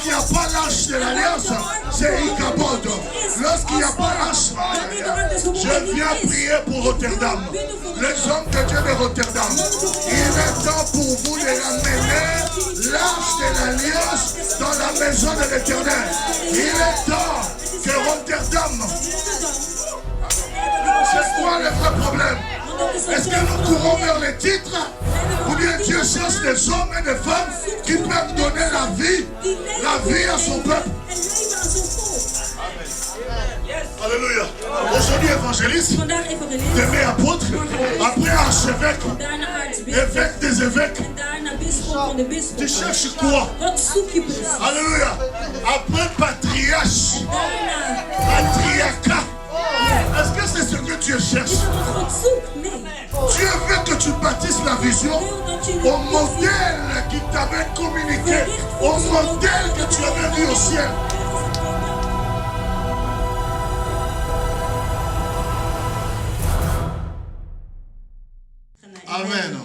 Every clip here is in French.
Lorsqu'il n'y a pas l'âge de l'alliance, c'est Ichabod. Lorsqu'il n'y a pas l'âge, je viens prier pour Rotterdam. Les hommes de Dieu de Rotterdam. Il est temps pour vous de ramener l'âge de l'alliance dans la maison de l'Éternel. Il est temps que Rotterdam... C'est quoi le vrai problème? Est-ce que nous courons vers les titres? Ou bien Dieu cherche des hommes et des femmes qui peuvent donner la vie à son peuple? Alléluia. Aujourd'hui évangéliste, demain apôtre, après archevêque, évêque des évêques. Tu cherches quoi? Alléluia. Après patriarche, patriarcat. Est-ce que c'est ce que Dieu cherche? Dieu veut que tu bâtisses la vision au modèle qui t'avait communiqué, au modèle que tu avais vu au ciel. Amen.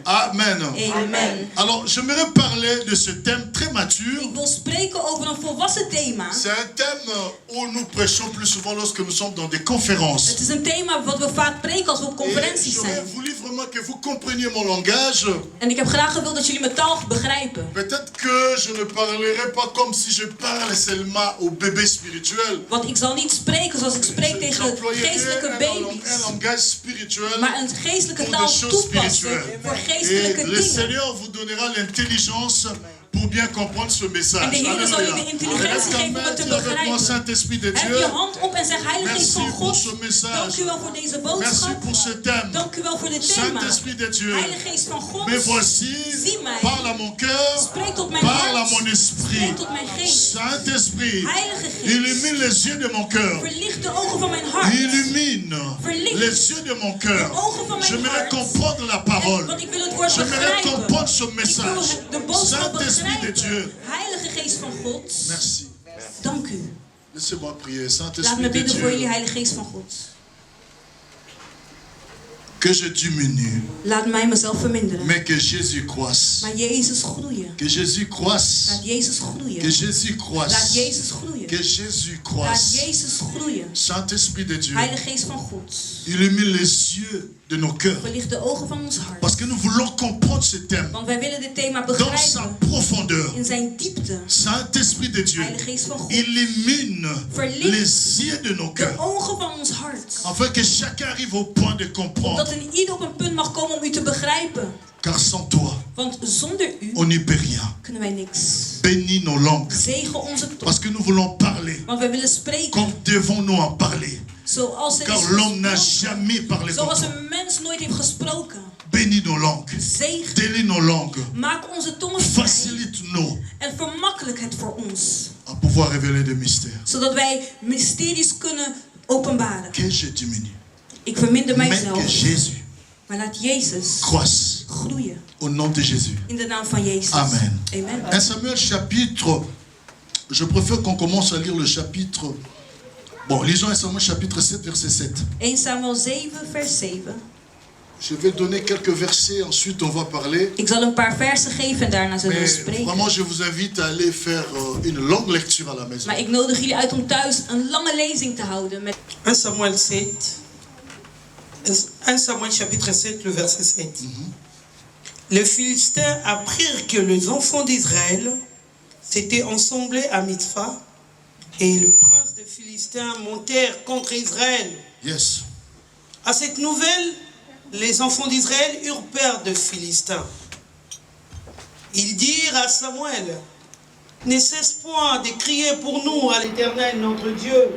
Amen. Amen. Alors, j'aimerais parler de ce thème très mature. Ik wil spreken over een volwassen thema. C'est un thème où nous prêchons plus souvent lorsque nous sommes dans des conférences. Het is een thema wat we vaak preken als we op conferenties J'aurais zijn. voulu vraiment que vous compreniez mon langage. En ik heb graag gewild dat jullie mijn taal begrijpen. Peut-être que je ne parlerai pas comme si je parle seulement aux bébés spirituels. Want ik zal niet spreken zoals ik spreek tegen geestelijke baby's. Un langage spirituel. Maar een geestelijke taal toepassen voor geestelijke Et le dingen. Seigneur vous donnera l'intelligence pour bien comprendre ce message. En de Heer zal je de intelligentie geven om het te begrijpen. Saint-Esprit de Heb Dieu. je hand op en zeg, Heilige Geest van Merci pour God, ce message. dank u wel voor deze Merci boodschap. pour ce thème. Dank u wel voor dit thema. Saint-Esprit de Dieu. Heilige Geest van God, Me voici, zie mij. parle à mon cœur, Spreek tot mijn parle à hart. mon esprit. Spreek tot mijn geest. Saint-Esprit, Heilige Geest, illumine les yeux de mon cœur. verlicht de ogen van mijn hart. Illumine Verlicht les yeux de mon cœur. de ogen van mijn J'aimerais hart. comprendre la parole. Want ik wil het woord J'aimerais begrijpen. comprendre ce Ik wil message. de boodschap Saint-Esprit de Dieu. begrijpen. Heilige Geest van God, Merci. dank u. Laissez-moi prier. Laat me Saint-Esprit de bidden voor jullie, Dieu. Heilige Geest van God. Que je diminue, Laat mij mezelf verminderen. mais que Jésus croisse. Maar Jezus groeien. Que Jésus croisse. Laat Jezus Que groeien. Jésus Laat croisse. Jezus groeien. Que Jésus Laat croisse. Jezus groeien. Saint-Esprit de Dieu, Heilige Geest van God, illumine les yeux de nos cœurs. verlicht de ogen van ons hart. Parce que nous voulons comprendre ce thème Want wij willen dit thema dans sa begrijpen profondeur. in zijn diepte. Saint-Esprit de Dieu, Heilige Geest van God, illumine verlicht les yeux de nos de cœurs. ogen van ons hart. Afin que chacun arrive au point de comprendre. Dat een ieder op een punt mag komen om u te begrijpen. Car sans toi, Want zonder u on n'y peut rien. kunnen wij niks. Bénis nos langues. Zegen onze tong. Parce que nous voulons parler. Want wij willen spreken. Comme devons-nous en parler. Zoals er Car is l'homme n'a gesproken. jamais parlé comme Zoals toi. een mens nooit heeft gesproken. Bénis nos langues. Zegen. Délie nos langues. Maak onze tongen vrij. Facilite-nous En vermakkelijk het voor ons. à pouvoir révéler des mystères. Zodat wij mysteries kunnen openbaren. Que je diminue. Ik verminder Mais mijzelf. que Jésus Maar laat Jezus croisse. groeien. Au nom de Jésus. In de naam van Jezus. Amen. Amen. 1 Samuel chapitre, je préfère qu'on commence à lire le chapitre, bon, lisons 1 Samuel chapitre 7, verset 7. 1 Samuel 7, vers 7. Je vais donner quelques versets, ensuite on va parler. Ik zal een paar versen geven en daarna zullen we Mais spreken. vraiment, je vous invite à aller faire une longue lecture à la maison. Maar ik nodig jullie uit om thuis een lange lezing te houden. Met 1 Samuel 7, 1 Samuel chapitre 7, le verset 7. Les Philistins apprirent que les enfants d'Israël s'étaient ensemblés à Mitzpah et le prince des Philistins montèrent contre Israël. Yes. À cette nouvelle, les enfants d'Israël eurent peur des Philistins. Ils dirent à Samuel, ne cesse point de crier pour nous à l'Éternel notre Dieu,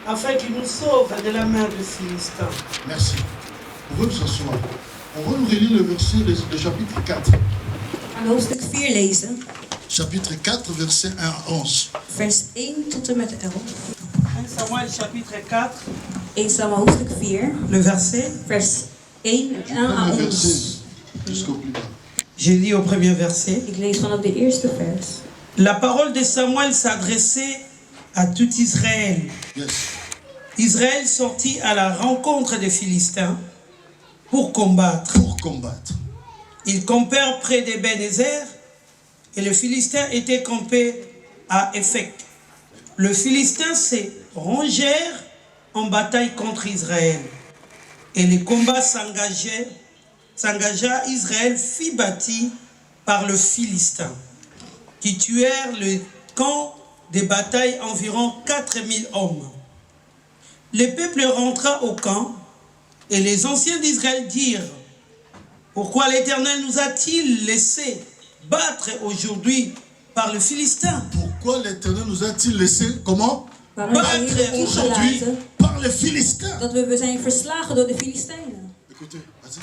afin qu'il nous sauve de la main des Philistins. Merci. On va nous s'asseoir. On va nous relire le verset, le chapitre 4. aan hoofdstuk 4 lezen. Chapitre 4, verset 1 à 11. Vers 1 tot en met 11. 1 Samuel chapitre 4, 1 Samuel hoofdstuk 4. le verset. Vers 1 à Le 11. verset jusqu'au plus bas. Je lis au premier verset. Ik lees vanaf de eerste vers. La parole de Samuel s'adressait à tout Israël. Yes. Israël sortit à la rencontre des Philistins pour combattre. Pour combattre. Ils campèrent près d'Ebenezer et les Philistins étaient campés à Éphec. Le Philistin se rangèrent en bataille contre Israël. Et les combats s'engagea, Israël fut bâti par le Philistin, qui tuèrent le camp des batailles environ 4000 hommes. Le peuple rentra au camp, et les anciens d'Israël dirent, pourquoi l'Éternel nous a-t-il laissé battre aujourd'hui par le Philistin? Pourquoi l'Éternel nous a-t-il laissé, comment? Battre Aujourd'hui par les Philistins. Dat we zijn verslagen door de Filistijnen. Écoutez, vas-y.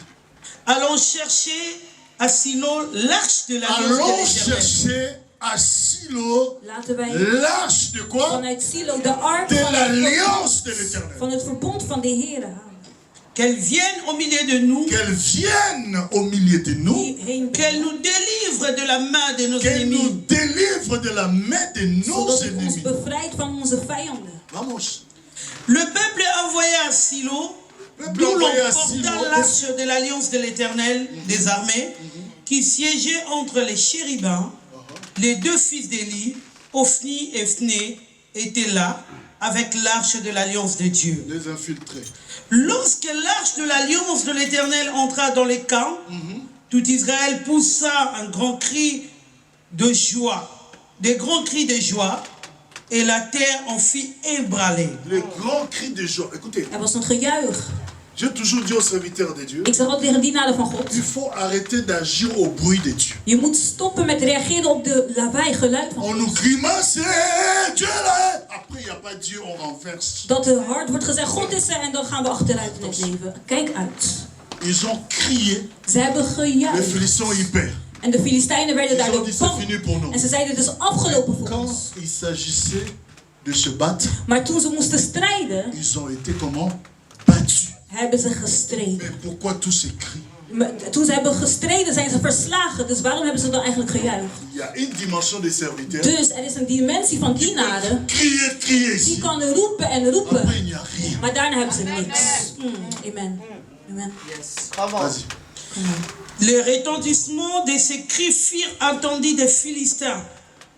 Allons chercher à Silo l'arche de l'alliance de Allons l'Éternel. chercher à Silo Laten wij l'arche de quoi? vanuit Silo de ark De l'alliance de l'Éternel. van het verbond van de Heer halen. Qu'elle vienne au milieu de nous, Qu'elle vienne au milieu de nous, Hierheen qu'elle brengen. nous délivre de la main de nos qu'elle nous ennemis. délivre de la main de nos Zodat het ons ennemis. bevrijdt van onze vijanden. Vamos. Le peuple envoya à Silo, Peuple d'où l'on envoyé à porta Silo. l'arche de l'alliance de l'Éternel des armées, qui siégeait entre les chérubins. Les deux fils d'Élie, Ophni et Phné, étaient là avec l'arche de l'alliance de Dieu. Les infiltrés. Lorsque l'arche de l'alliance de l'Éternel entra dans les camps, tout Israël poussa un grand cri de joie, des grands cris de joie, et la terre en fit ébranler. Les grands cris de joie. Écoutez, Er was een gejuich. j'ai toujours dit aux serviteurs de Dieu, Ik zeg altijd tegen dienaren van God. il faut arrêter d'agir au bruit de Dieu. Je moet stoppen met reageren op de lawaai geluid van On God. nous grimace, eh, Dieu là. Après, il n'y a pas Dieu, on renverse. Dat er hard wordt gezegd, God is er en dan gaan we achteruit in het leven. Kijk uit. Ils ont crié, Ze hebben les gejuicht. Philistins y perdent. En de Filistijnen werden Ils ont daardoor dit, c'est bang. fini pour nous. En ze zeiden, het is afgelopen voor Quand ons. il s'agissait de se battre, Maar toen ze moesten strijden, ils ont été comment? Battus. hebben ze gestreden. Mais pourquoi tous ces cris? Toen ze hebben gestreden, zijn ze verslagen. Dus waarom hebben ze dan eigenlijk gejuicht? Il y a une dimension des serviteurs. Dus er is een dimensie van dienaren. Crier, crier Die ici. kan roepen en Après, roepen. il n'y a rien. Maar daarna hebben ze niks. Amen. Amen. Vas-y. Le retentissement de ces cris firent entendus des Philistins.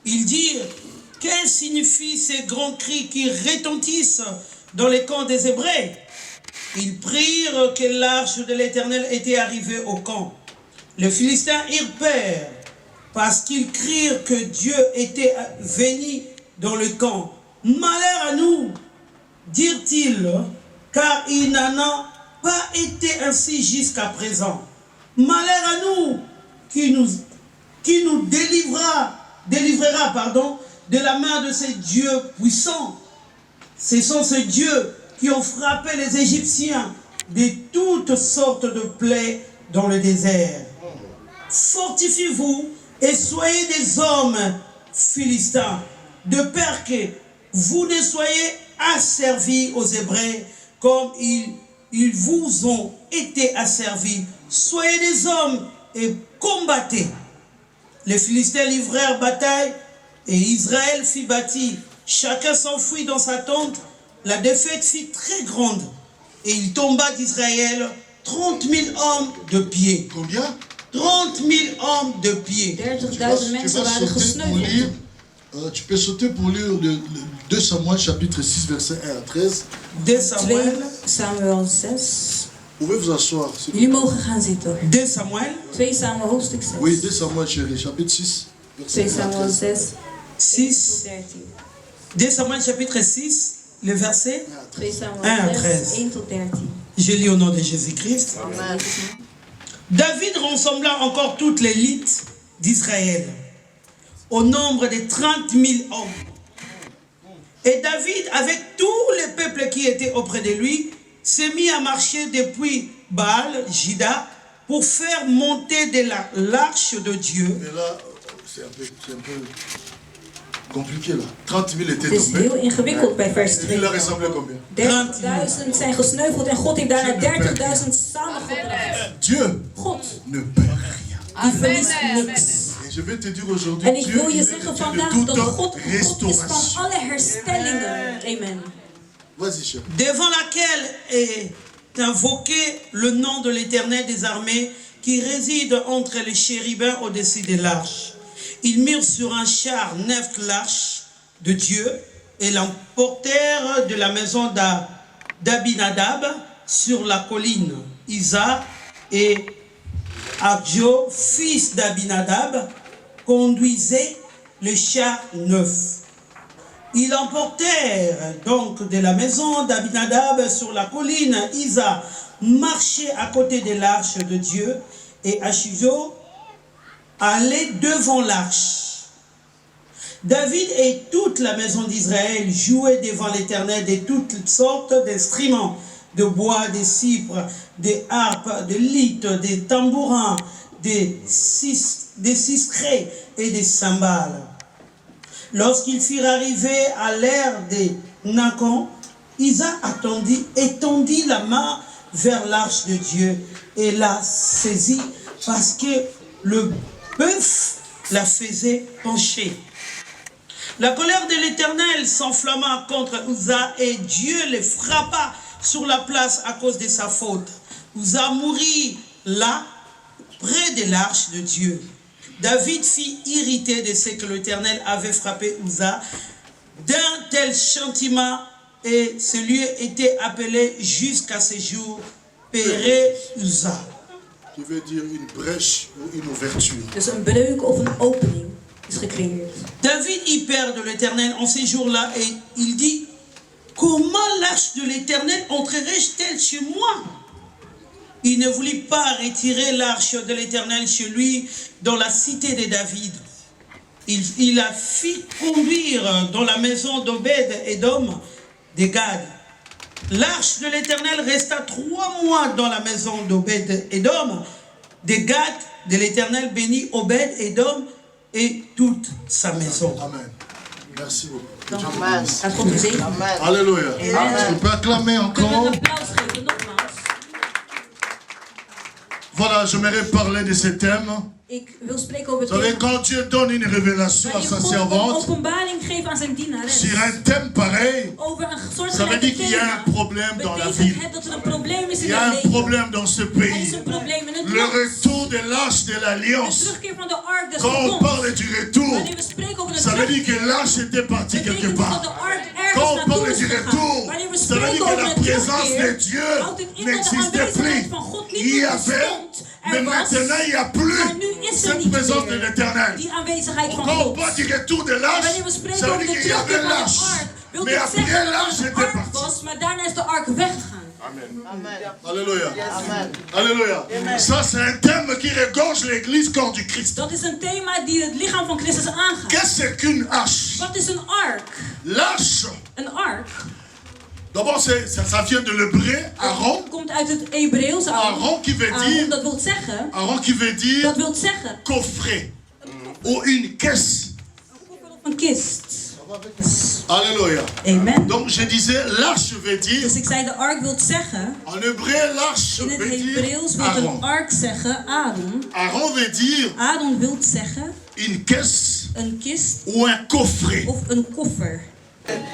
Ils dirent, que signifient ces grands cris qui retentissent dans les camps des Hébreux? Ils prirent que l'arche de l'Éternel était arrivée au camp. Les Philistins eurent peur parce qu'ils crirent que Dieu était venu dans le camp. Malheur à nous, dirent-ils, car il n'en a pas été ainsi jusqu'à présent. Malheur à nous qui nous délivrera de la main de ces dieux puissants. Ce sont ces dieux qui ont frappé les Égyptiens de toutes sortes de plaies dans le désert. Fortifiez-vous et soyez des hommes philistins, de peur que vous ne soyez asservis aux Hébreux comme ils vous ont été asservis. Soyez des hommes et combattez. Les Philistins livrèrent bataille et Israël fit bâti. Chacun s'enfuit dans sa tente. La défaite fut très grande et il tomba d'Israël 30 000 hommes de pied. Combien? 30 000 hommes de pied. 30.000 mensen waren gesneuveld. Tu peux sauter pour lire le 2 Samuel chapitre 6 verset 1 à 13. 2 2 Samuel. Samuel 6. Vous pouvez vous asseoir. s'il vous Jullie plaît. mogen gaan zitten. 2 Samuel. 2 Samuel hoofdstuk 6. Oui, 2 Samuel chérie, chapitre 6 verset 2 1 à Samuel 13. 6. 6. 13. 2 Samuel chapitre 6, le verset. 2 1 Samuel à 6, 13. 1 tot 13. Je lis au nom de Jésus-Christ. David rassembla encore toute l'élite d'Israël, au nombre de 30 000 hommes. Et David, avec tous les peuples qui étaient auprès de lui, s'est mis à marcher depuis Baal, Jida, pour faire monter de l'arche de Dieu. Mais là, c'est un peu compliqué là. 30 000 étaient Het is tombés. heel ingewikkeld bij vers Et 2. il a rassemblé combien? 30.000 zijn gesneuveld en God heeft daarna 30.000 samengebracht. Dieu God, ne perd rien. die verliest niks. Et je vais te dire aujourd'hui, En ik Dieu wil je il est zeggen le Dieu vandaag de dat God toute God is van restauration. alle herstellingen. Amen. Vas-y, cher. Devant laquelle est invoqué le nom de l'Éternel des armées qui réside entre les chérubins au-dessus de l'arche. Ils mirent sur un char 9 l'arche de Dieu et l'emportèrent de la maison d'Abinadab sur la colline. Isa et Abjo, fils d'Abinadab, conduisaient le char 9. Ils emportèrent donc de la maison d'Abinadab sur la colline. Isa marchait à côté de l'arche de Dieu et Achio allait devant l'arche. David et toute la maison d'Israël jouaient devant l'Éternel de toutes sortes d'instruments, de bois, de cypres, des harpes, de lyres, des tambourins, des sistrés et des cymbales. Lorsqu'ils furent arrivés à l'ère des Nakon, Isa étendit la main vers l'arche de Dieu et la saisit parce que le bœuf la faisait pencher. La colère de l'Éternel s'enflamma contre Uza et Dieu le frappa sur la place à cause de sa faute. Uza mourut là, près de l'arche de Dieu. David fut irrité de ce que l'Éternel avait frappé Uza d'un tel châtiment et ce lieu était appelé jusqu'à ce jour Péré Uza. Qui veut dire une brèche ou une ouverture. Dus een breuk of een opening is gecreëerd. David y perd de l'Éternel en ces jours-là et il dit: comment l'arche de l'Éternel entrerait-elle chez moi? Il ne voulut pas retirer l'arche de l'Éternel chez lui dans la cité de David. Il la fit conduire dans la maison d'Obed-Édom de Gad. L'arche de l'Éternel resta 3 mois dans la maison d'Obed-Édom de Gad. De l'Éternel bénit Obed-Édom et toute sa maison. Amen. Merci beaucoup. Amen. Gaat God u zegenen. Alléluia. Amen. Tu peux acclamer Kunnen we encore. een applaus geven, nogmaals. Voilà, j'aimerais parler de ce thème. Ik wil spreken over Vous het savez, thema. quand Dieu donne une révélation à Wanneer sa God een servante openbaring geeft aan zijn dienares sur un thème pareil, over een soort ça veut dire qu'il y a un problème dans la ville. betekent het dat er een probleem is Il in y a het un leven. problème dans ce Er is pays. een probleem in het Le land. retour de l'arche de De l'alliance. terugkeer van de ark des Quand on verbonds. parle du retour, Wanneer we spreken over de ça veut dire terugkeer, que l'arche était partie quelque betekent het dat part. de ark Quand ergens on naartoe parle is du gegaan. retour, Wanneer we ça veut spreken dire que over la de présence de terugkeer, Dieu houdt het in dat de n'existait aanwezigheid plus. van God niet Il y meer avait, bestond. mais Er was, maintenant il n'y a plus maar nu is er cette niet présence de meer l'Éternel. die aanwezigheid van Quand on God. parle du retour de En l'arche, wanneer we spreken ça veut over dire de qu'il y avait terugkeer van l'arche. de ark, wil Mais dit après zeggen l'arche dat er était een ark partie. was, maar daarna is de ark weggegaan. Alléluia. Alléluia. Ça c'est un thème qui regorge l'église corps du Christ. Dat is een thema die het lichaam van Christus aangaat. Qu'est-ce que c'est qu'une arche? Wat is een ark? L'arche, Een ark d'abord ça vient de l'hébreu, Aaron. komt uit het Hebreeuws. Aaron qui veut dire, Dat wil zeggen, Aaron qui veut dat dire wil zeggen, coffret ou une caisse. een kist. Alléluia. Amen. Donc je disais, l'arche veut dire, Dus ik zei, de ark wil zeggen, en hébreu, l'arche in het veut dire Hebreeuws wil Aaron. een ark zeggen, Aaron. Aaron veut dire Aaron wil zeggen, une caisse een kist ou un coffret. of een koffer.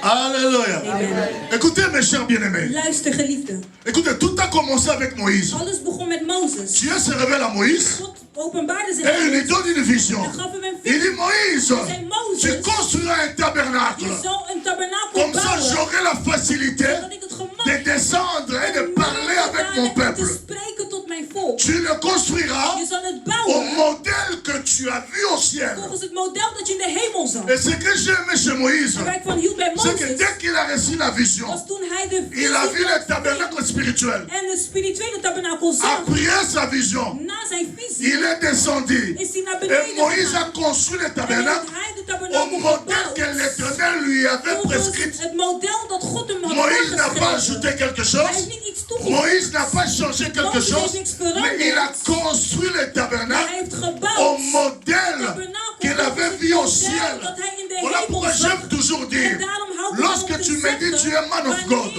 Alléluia. Amen. Écoutez mes chers bien-aimés. Luister geliefde, Écoutez, tout a commencé avec Moïse. alles begon met Mozes. Dieu se révèle à Moïse God openbaarde zich et aan il lui Mozes donne une vision. en gaf hem een Il visie. dit, Moïse, Hij zei, tu Mozes, construiras un tabernacle. je zou een tabernakel Comme ça, bouwen, j'aurai la facilité zodat ik het gemak de descendre et de parler avec mon en te peuple. spreken tot mijn volk. Tu le construiras Je zal het au bouwen modèle que tu as vu au ciel. volgens het model dat je in de hemel zag. Et ce que j'ai aimé chez Moïse, En waar ik van hield bij c'est que Mozes, dès qu'il a reçu la vision, was toen hij de il a vu visie le tabernacle spirituel. en de spirituele tabernakel zag. Après sa vision, Na zijn visie il est descendu. is hij naar Et beneden Moïse gegaan. a construit le En heeft tabernacle hij de au tabernakel modèle que gebouwd l'Éternel lui avait volgens prescrit. het model dat God hem had Moïse n'a pas voorgeschreven. ajouté quelque Hij chose. heeft niet iets toegevoegd. Moïse n'a pas changé quelque Mozes chose. heeft niks veranderd. Mais il a construit le Hij tabernacle heeft au gebouwd modèle tabernakel qu'il avait volgens vu au het model ciel. dat hij in de Voilà hemel pourquoi zag. j'aime toujours En dire, daarom hou ik ervan lorsque om te tu me dis tu es man of God,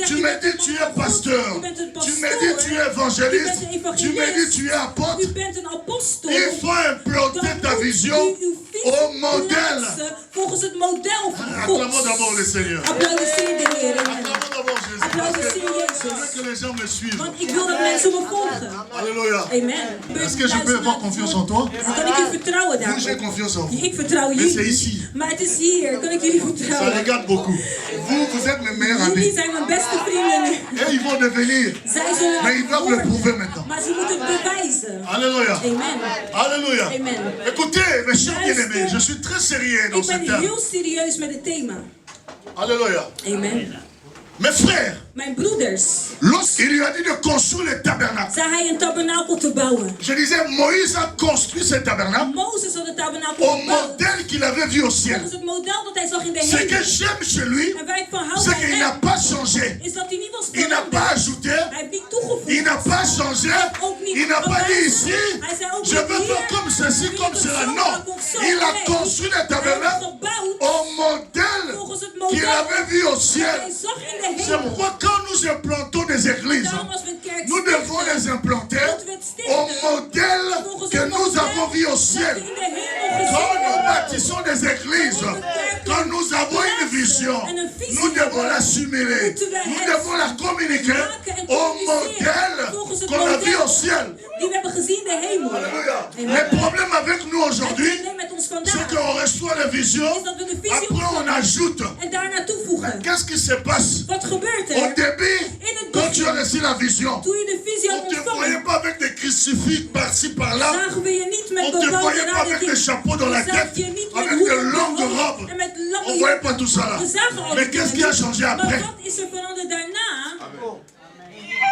tu me dis tu es pasteur, tu me dis tu es évangéliste, tu me dis tu es U apôtre, bent een apostel. il faut implanter ta vision au modèle. Volgens het model van God. Acclamons d'abord le Seigneur. Applaudisseer de Heer. Acclamons d'abord Jésus. grote Je serieus veux is. que les gens me suivent. Want ik wil dat mensen me volgen. Alléluia. Amen. Est-ce que je peux avoir confiance en toi? Kan ik u vertrouwen Vous, j'ai daarop? confiance en vous. Ik vertrouw Mais c'est jullie. ici. Maar het is hier. Kan ik jullie Ça vertrouwen? regarde beaucoup. Vous êtes mes meilleurs Jullie amis. zijn mijn beste vrienden nu. Et ils vont devenir. Zij zullen Mais ils doivent le worden. prouver maintenant. Maar ze moeten het bewijzen. Alléluia. Amen. Alléluia. Amen. Écoutez, mes chers bien-aimés, je suis très sérieux dans Ik ce ben terme. heel serieus met het thema. Alléluia. Amen. Mes frères, Mijn broeders, lorsqu'il lui a dit de construire le tabernacle, zei hij een tabernakel te bouwen. je disais, Moïse a construit ce tabernacle Mozes had het tabernakel au gebouwd. modèle qu'il avait vu au ciel. Volgens het model dat hij zag in de Ce que hemel. j'aime chez lui, En waar ik van hou c'est bij qu'il n'a hem, pas changé. is dat hij niet was Il n'a pas veranderd. ajouté. Hij heeft niet toegevoegd. Il n'a pas changé. Il n'a pas dit ici, je veux faire comme ceci, comme cela. Non. Il a construit le tabernacle au modèle qu'il avait vu au ciel. Hij zag in de C'est hemel. pourquoi quand nous implantons des églises, Daarom als we een kerk nous devons stichten, les implanter dat we het au stichten modèle volgens que het nous model avons vu au dat we ciel. in de hemel Quand gezien nous hebben. bâtissons des églises, quand nous avons une vision, nous devons l'assimiler, nous devons la communiquer au modèle qu'on a vu au ciel. Die we hebben gezien in de hemel. Alléluia. Amen. Le problème avec nous Het aujourd'hui, probleem met ons c'est vandaag qu'on reçoit la vision, is dat we de visie après on ontvangen ajoute. en daarna toevoegen. Qu'est-ce qui se passe? Wat gebeurt Au er? début, In het quand tu as begin, reçu la vision, toen je de visie on had ne te voyait ontvangen, pas avec des crucifix par-ci par-là. zagen we je niet met On ne te bepaalde voyait pas rare avec dingen. des chapeaux dans la We zagen tête, je niet met avec hoeden de op je longues hoofd robes. en met On lange ne voyait pas jurken. tout ça là. We zagen al Mais die qu'est-ce qui dingen a changé niet. après? Maar wat is er veranderd daarna?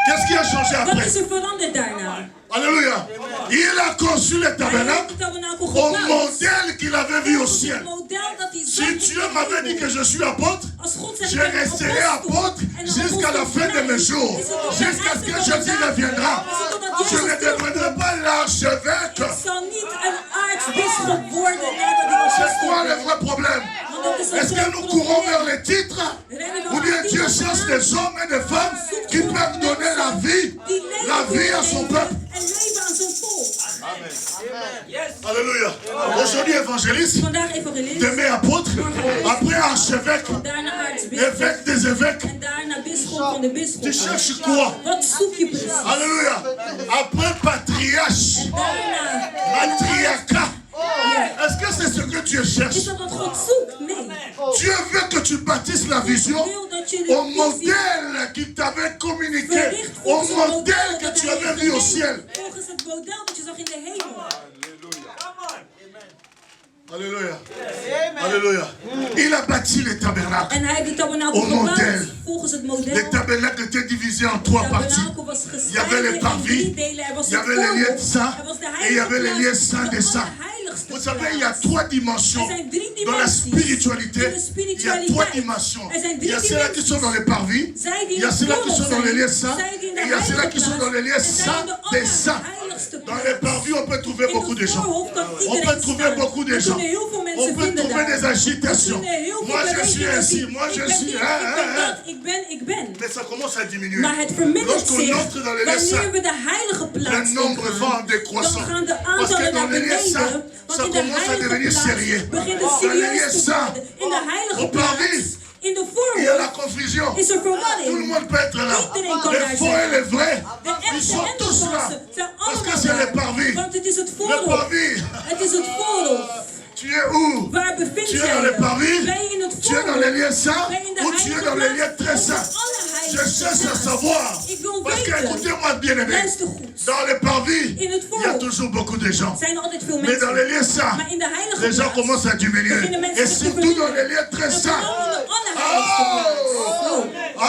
Qu'est-ce qui a changé Wat après? is er veranderd daarna? Alléluia. Il a conçu le Hij heeft tabernacle de tabernakel au gebouwd. modèle qu'il avait vu au Volgens ciel. het model dat hij zag Si in Dieu de m'avait dit hemel. que je suis apôtre, Als God zegt, je ik ben een resterai apostel apôtre en een jusqu'à la apostel fin de mes blijft, jours, is het tot jusqu'à ce het que einde van Jésus de reviendra. dagen. Is het totdat Je Jezus ne terugkomt. deviendrai pas l'archevêque. Ik zal niet een aartsbisschop worden nadat ik C'est quoi le was vrai problème? Want dat is Est-ce een que groot nous courons vers probleem. les titres? Rennen we Ou bien achter Dieu titels cherche aan, des hommes et des femmes qui peuvent donner la vie à son peuple? en leven aan zijn volk. Alléluia. Aujourd'hui évangéliste, Vandaag evangelist, demain apôtre, après archevêque, daarna aartsbisschop évêque des évêques. en daarna bisschop van de Tu bisschop. cherches quoi? Wat zoek je precies? Alléluia. Après patriarche, Daarna, matriarcat. ja. Est-ce que c'est ce que Dieu Is cherche? dat wat God zoekt? Nee. Dieu veut que tu bâtisses la vision Wil dat je de au visie modèle qu'il t'avait communiqué, verricht au volgens het model modèle que dat tu hij avais heeft vu au gegeven. ciel. Volgens het model dat je zag in de hemel. Alléluia. Alléluia. Il a bâti les tabernacles. En hij heeft de tabernakel Au model. gebouwd volgens het model. Les tabernacles étaient divisés en trois De parties. tabernakel was Il y avait les gescheiden in parvis, 3 delen. Er was il y de avait les lieux de voorhof, sang er was de et il y avait les heilige lieux saints des plaats, saints. de allerheiligste Vous savez, il y a plaats. trois dimensions. Er zijn 3 Dans la dimensies. spiritualité, In de il y a trois spiritualiteit. dimensions. Er zijn Il y a 3 ceux-là qui sont dans les parvis, Zij die il y a in de ceux-là qui voorhof sont dans les zijn, lieux saints, zij die in de et il y a ceux-là heilige qui sont dans les lieux plaats, en zij in saints de des saints. allerheiligste Dans les plaats. parvis, on peut trouver In beaucoup de de gens. voorhof kan On peut iedereen trouver staan. beaucoup de Er gens. kunnen heel veel On mensen peut vinden trouver daar. des agitations. Er kunnen heel veel Moi je suis bewegingen ainsi, zien. moi Ik je ben suis. dit, ik ben dat, ik ben. Mais ça commence à diminuer. Maar het vermindert Lorsqu'on zich. entre dans les lieux Wanneer saints, we de heilige le plaats nombre va en ingaan, décroissant. dan gaan de Parce que aantallen dans naar les lieux saints, beneden. Want ça in de commence à devenir heilige sérieux. plaats begint het Dans les lieux serieus te saints, worden. In de heilige au parvis, plaats, in de il y a la voorhof, confusion. is er Tout le verwarring. monde peut être là. Iedereen kan Les daar faux et zijn. les vrais, De ils echte sont en de tous là. valse zijn Parce que allemaal c'est le daar. parvis. Want het is het Le voorhof. parvis, Het is het voorhof. tu es où? Waar bevindt Tu es jij dans les je? parvis? Ben je in het Tu es dans les lieux saints Ben je in de ou tu es heilige dans les lieux plaats? très Of saints? de Je allerheiligste cherche à plaats? savoir. Ik wil Parce que weten. écoutez-moi bien aimé. Luister goed. Dans les parvis, In het il y a voorhof toujours beaucoup de gens. zijn er altijd veel Mais dans les mensen. lieux saints, Maar in de heilige les gens plaats commencent à diminuer. beginnen mensen Et zich te surtout dans les verminderen. lieux très En saints. vooral in de allerheiligste plaats. Oh.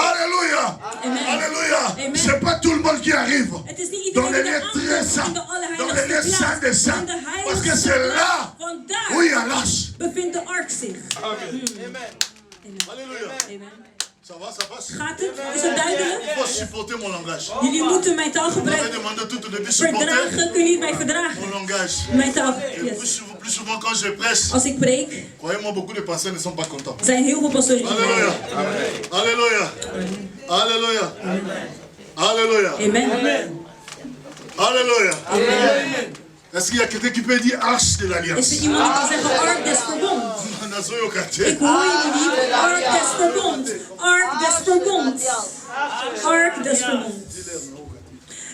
Alléluia. Amen. Alléluia. Amen. C'est pas tout le monde qui arrive. Het is niet Dans iedereen les die lieux er très aankomt saints. in de Dans les lieux allerheiligste saints des plaats. saints. In de Parce que heiligste c'est là plaats. Want daar où il y a l'arche. bevindt de ark zich. Alléluia. Amen. Ça va, ça passe. Gaat het? Is het duidelijk? Il faut supporter mon langage. Jullie moeten mijn On avait taalgebruik demandé tout au début supporter verdragen. Kunnen jullie mij verdragen? mon langage. Mijn taal. Et Yes. plus souvent quand je prêche, Als ik preek, croyez-moi, beaucoup de pasteurs ne sont pas contents. zijn heel veel pastors die Alléluia. Alléluia. Alléluia. Alléluia. Amen. Alléluia. Est-ce qu'il y a quelqu'un qui peut dire arche de Is l'alliance? er iemand die kan zeggen Ark des Verbonds? Ik hoor jullie niet. Ark des Verbonds. Ark des Verbonds. Ark des Verbonds.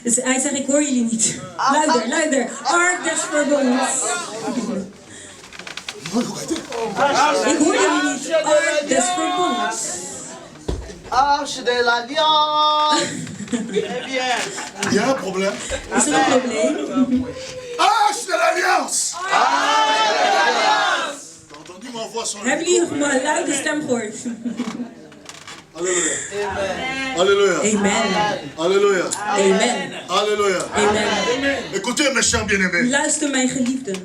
Dus hij zegt, ik hoor jullie niet. Luider, luider. Ark des Verbonds. Ik hoor jullie niet. Ark des Verbonds. Arche de l'Alliance. Il y a un problème. Is er een probleem? Arche de l'alliance! T'as entendu ma voix sur le Hebben micro? jullie mijn luide stem gehoord? Alléluia. Alléluia. Amen. Alléluia. Amen. Alléluia. Amen. Écoutez mes chers bien-aimés. Luister mijn geliefden.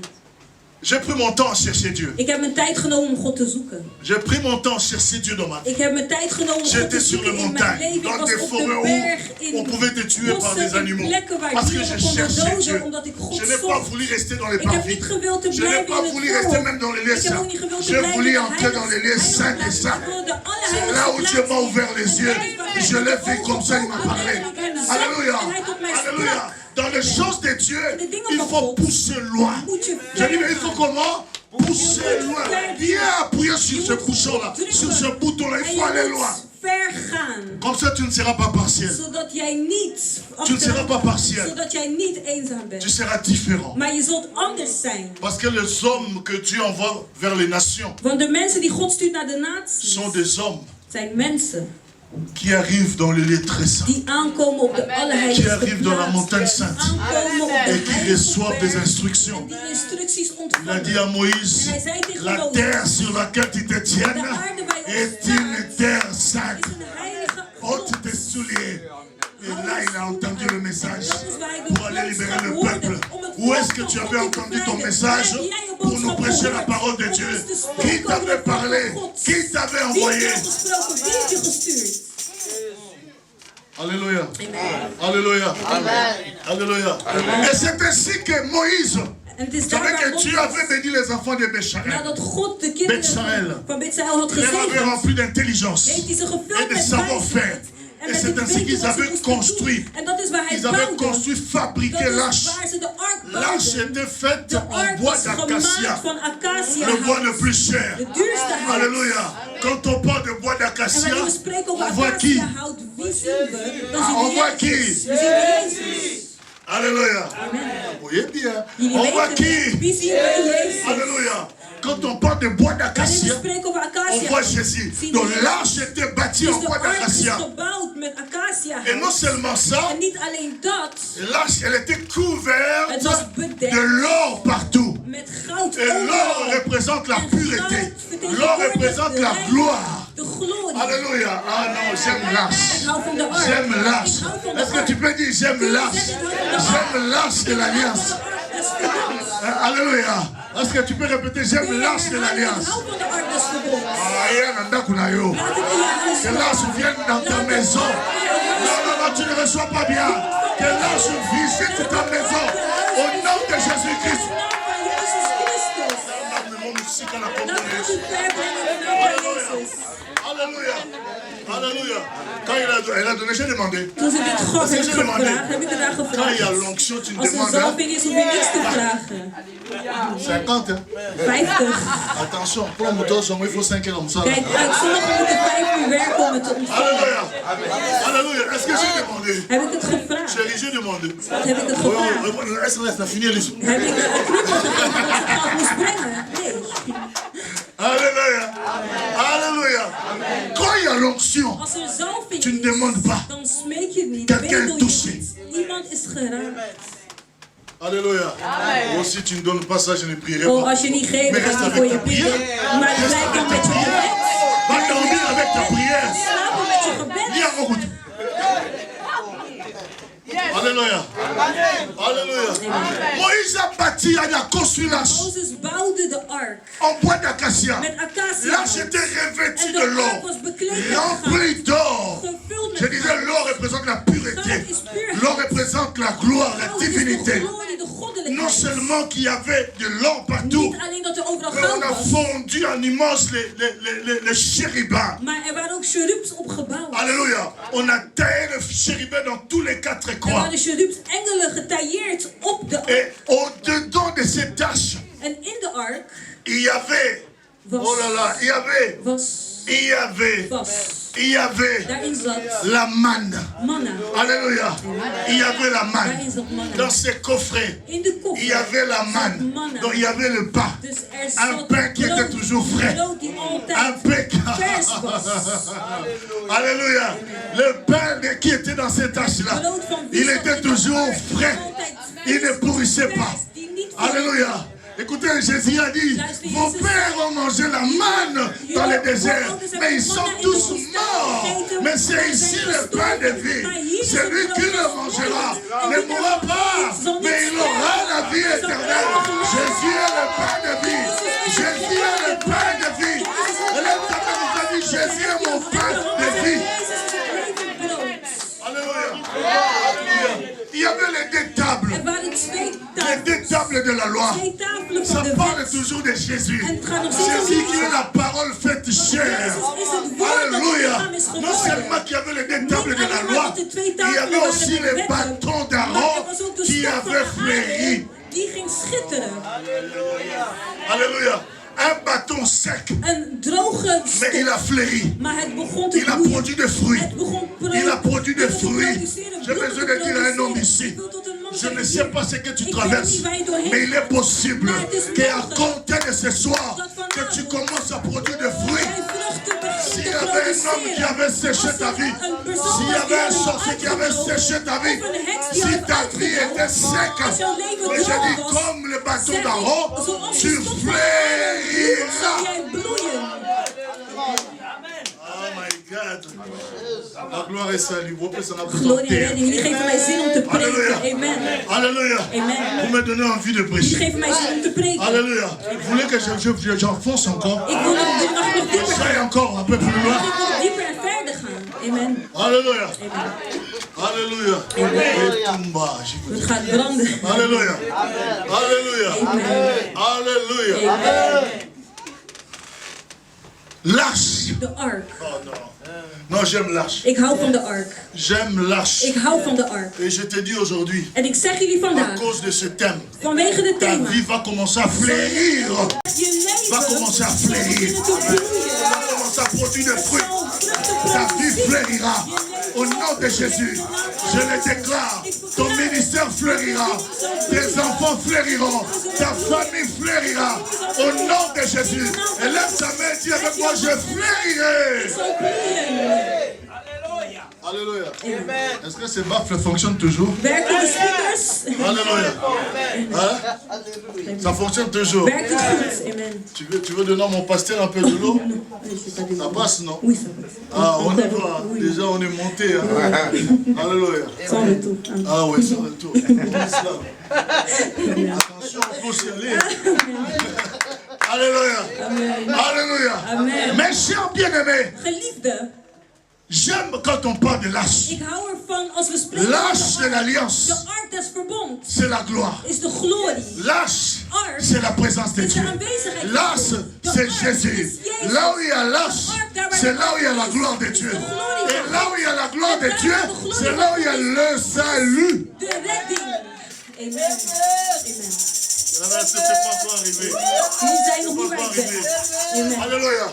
J'ai pris mon temps à chercher Dieu. Ik heb mijn tijd genomen om God te zoeken. J'ai pris mon temps à chercher Dieu dans ma vie. Ik heb mijn tijd genomen om God te J'étais sur le zoeken in mijn montagne, leven. Ik dans was des op forêts de berg, où on pouvait te tuer par des bossen, in animaux. plekken waar Parce que dieren je konden cherchais doden, Dieu. omdat ik God Je n'ai pas zocht. voulu rester dans les Ik heb parvis. niet gewild te Je n'ai blijven pas in voulu het rester volk. même dans les lieux Ik heb saints. ook niet gewild te Je blijven voulais in de entrer dans les lieux heilige saints des plaatsen. saints. Ik wilde alle C'est heilige là où Dieu m'a plaatsen. ouvert les yeux. Et je l'ai fait comme ça, il m'a parlé. Alléluia. Alléluia. Dans les choses de Dieu, il faut pousser loin. Je dis, mais il faut comment? Pousser loin. Viens appuyer sur ce bouchon-là, sur ce bouton-là. Il faut aller loin. Ver gaan. Comme ça, tu ne seras pas partiel. Zodat jij niet Tu ne seras pas partiel. zodat jij niet eenzaam Tu bent. seras différent. Maar je zult anders zijn. Parce que les hommes que Dieu envoie vers les nations Want de mensen die God stuurt naar de naties sont des hommes zijn mensen qui arrivent dans les lieux très saints die aankomen op de Qui allerheiligste arrivent dans la plaats. montagne sainte Aankomen op de et qui heilige reçoivent des berg. instructions. En die instructies Il a ontvangen. dit à Moïse, En hij zei tegen la Mozes, terre sur laquelle tu te tiennes est une terre sainte. is een heilige Ôte grond. tes souliers. Et là, il a entendu le message Dat is waar hij de pour aller libérer le peuple. Où est-ce que tu avais entendu ton message pour nous prêcher la parole de Dieu? Qui t'avait parlé? Qui t'avait Wie envoyé? heeft jou gesproken? Wie heeft je gestuurd? Alléluia. Amen. Alléluia. Alléluia. Et c'est ainsi que Moïse, En het is vous daar savez waar que God, Dieu avait béni les enfants de Béchaël. nadat God de Betsaël. kinderen van Betsaël had Il les avait gezegend, remplis d'intelligence heeft hij ze et gevuld de met savoir-faire. wijsheid. En Et met c'est het ainsi weten qu'ils wat ze avaient moesten construit. doen. En dat is waar hij Ils avaient bouwde. construit, fabriqué Dat is l'arche. waar ze de ark L'arche bouwden. était faite De en ark bois was d'acacia, gemaakt van acacia le bois le hout. plus cher. De duurste hout. Alléluia. Quand on parle de bois En d'acacia, wanneer we spreken over on voit qui? acacia hout, wie zien we? Dan zien On we voit Jezus. qui? We zien Jezus. Alléluia. Amen. Vous voyez bien. Jullie On voit weten het. qui? Wie zien we? Jezus. Alléluia. Quand on parle de bois Wanneer we d'acacia, spreken over on acacia voit hout, Jésus. zien Donc we Jezus. l'arche était bâtie Dus en de bois ark is d'acacia. gebouwd met acacia Et non hout. seulement ça, En niet alleen dat, l'arche, elle était het couverte was bedekt de l'or partout. met goud Et l'or overal. représente la En pureté. goud vertegenwoordigt L'or représente de la reinheid, gloire. de glorie. Alléluia. Ah non, j'aime l'arche. Ik hou van de ark. J'aime Ik l'arche. hou van de Est-ce que ark. tu peux dire j'aime l'arche? J'aime l'arche de l'alliance. Alléluia. Est-ce que tu peux répéter j'aime l'arche de Ik l'alliance? hou van de ark des verbonds. Ah, il y a un anda kuna yo. Laat het in je huis Que l'arche vienne dans ta maison. Non, non, non, tu ne reçois pas bien. Que l'arche visite ta maison. Au nom de Jésus-Christ. In de naam van Jezus Christus. Laat het u verbrengen in de naam van Jezus. Alléluia. Alléluia. Quand elle a donné, j'ai demandé. Toen ze dit God heeft gevraagd, heb ik het haar Quand il y a gevraagd. l'onction, tu ne Als er demandes zoveel is, hoef je niks te vragen. 50. Hein? 50. Attention, pour le moteur, il faut 5 comme ça. Kijk uit, sommigen moeten 5 uur werken om het te ontvangen. Alléluia. Alléluia. Est-ce que j'ai demandé? Heb ik het gevraagd? Chérie, j'ai demandé. Wat heb ik het Oui, gevraagd? oui, est-ce que ça finit, Elise? Heb ik een knuppel gegeven dat ze geld moest brengen? Nee. Alléluia. Alléluia. Quand il y a l'onction, Als er zoveel tu ne demandes pas. dan smeek je het niet. Quelqu'un Bedel est je touché. niet. Iemand is geraakt. Alléluia. Moi, si tu ne donnes pas ça, je ne prierai Oh, pas. als je niet geeft, Mais dan reste ga ik voor avec je ta bidden. prière. Maar blijf dan met je gebed. Va dormir avec ta prière. Slapen met je gebed. Lis en route. Alléluia. Alléluia. Moïse a bâti, il a construit l'arche Mozes bouwde de ark en bois d'acacia. met acacia. L'arche était revêtue En de de ark l'or, was bekleed met goud. remplie d'or. Gevuld met Je disais, goud. l'or représente la pureté. L'or représente la gloire, la Goud is de divinité. glorie, de goddelijkheid. Non seulement qu'il y avait de l'or partout, Niet alleen dat er overal mais on goud a was, fondu en immense les chérubins. maar er waren ook cherubs opgebouwd. Alléluia. On a taillé les chérubins dans tous les 4 Er coins. waren cherubs, engelen getailleerd op de ark. Et au-dedans de ces taches, En in de ark il y avait, oh là là, il y avait, daarin zat la manne. manna. Alléluia. Il y avait la manne. Daarin zat manna. Dans ces coffrets, In de koffer il y avait la manne. Donc il y avait le pain. Dus er Un zat pain qui était toujours frais. brood die altijd Impeccable. vers was. Alléluia. Le pain qui était dans ces taches-là, Brood van il wiezel était die toujours frais. altijd Il ne vers, pourrissait pas. vers, die niet vers. Alléluia. Écoutez, Jésus a dit, vos pères ont mangé la manne dans le désert, mais ils sont tous morts. Mais c'est ici le pain de vie. Celui qui le mangera ne mourra pas, mais il aura la vie éternelle. Jésus est le pain de vie. Jésus est le pain de vie. Élève ta main, vous avez dit, Jésus est mon pain de vie. Alléluia. Il y avait les deux tables. Er waren twee Les tafels. deux tables de la loi. Twee tafelen Ça van de parle wet. toujours de Jésus. En het gaat nog steeds om Jésus qui est Jezus. la parole faite chair. Jezus is het woord dat Alléluia. lichaam is Non geworden. seulement qu'il y avait les deux tables de la Niet alleen loi, maar dat de twee il y tafelen avait waren aussi met les wetten, bâtons maar d'Aaron er was ook de qui staf van avaient fleuri. Aaron die ging schitteren. Alléluia. Un bâton sec, Een droge mais il stok, a fleuri. maar het begon te Il a bloeien. produit des fruits. Het begon Il a produit des fruits. produceren, J'ai bloemen besoin te de dire à un homme produceren. ici. Ik wil tot een man Je zeggen ne sais hier. pas ce que tu Ik weet traverses, niet waar je doorheen mais il est possible Maar het is qu'à mogelijk compter de ce soir, dat vanavond que tu commences à produire des fruits. jij vruchten begint S'il te y avait un homme qui produceren. avait séché Als ta er vie, een persoon s'il y was avait un die sorcier qui avait uitgebroken, séché ta vie, of een heks die si had ta vie uitgebroken, était sec, als jouw leven mais je droog dis was, comme le bâton zeg ik, d'Aaron, zoals tu de stof van Aaron, fleuriras. zal jij bloeien. Oh my God. La gloire est salut. Vous pouvez s'en appeler. Glorie en redding. Die geven mij zin om te preken. Alléluia. Amen. Alléluia. Amen. Vous me donnez envie de Die prêcher. geven mij zin om te preken. Alléluia. Vous voulez que j'enfonce encore? Ik wil nog dieper gaan. J'aille encore un peu plus loin. Ik wil nog dieper en verder gaan. Amen. Alléluia. Amen. Alléluia. Et Tumba. Het gaat branden. Alléluia. Alléluia. Alléluia. Amen. Lâche. De ark. Oh non. Non, j'aime lâche. Ik hou van de ark. J'aime lâche. Ik hou van de ark. Et je te dis aujourd'hui, En ik zeg jullie à vandaag, cause de ce thème, vanwege de ta thema, vie va commencer à fleurir. je Va leven commencer à zal fleurir. beginnen te bloeien. Va commencer à produire des fruits. Zal vruchten Ta vie produceren. fleurira. Au nom de Jésus, je le déclare. Ton ministère fleurira. Tes enfants fleuriront. Ta famille fleurira. Au nom de Jésus. Et lève ta main et dis avec moi, je fleurirai. Zal bloeien. Alléluia. Est-ce que ces baffles fonctionnent toujours? Werken de speakers? Alléluia. Hein? Ça fonctionne toujours. Werkt het goed? Amen. Tu veux donner à mon pasteur un peu de l'eau? Oui, c'est pas Ça passe, non? Oui, ça passe. Ah, on y va. Déjà, on est monté. Hein? Alléluia. Sans retour. Amen. Ah oui, sans retour. Islam. Attention, il faut s'y aller. Alléluia. Alléluia. Amen. Mes chers bien-aimés, Geliefde, j'aime quand on parle de lâche. ik hou ervan als we spreken Lâche de over de ark. l'alliance, De ark des verbonds c'est la gloire. is de glorie. Lâche, Ark c'est la présence de is de Dieu. aanwezigheid van Lâche, God. De c'est ark Jésus. is Jezus. Là où il y a lâche, c'est là où il y a la gloire de Dieu. Et là où il y a la gloire de Dieu, c'est là où il y a le salut. De redding. Amen. Amen. C'est pas encore arrivé. Jullie zijn nog niet waar ik ben. Amen. Alléluia.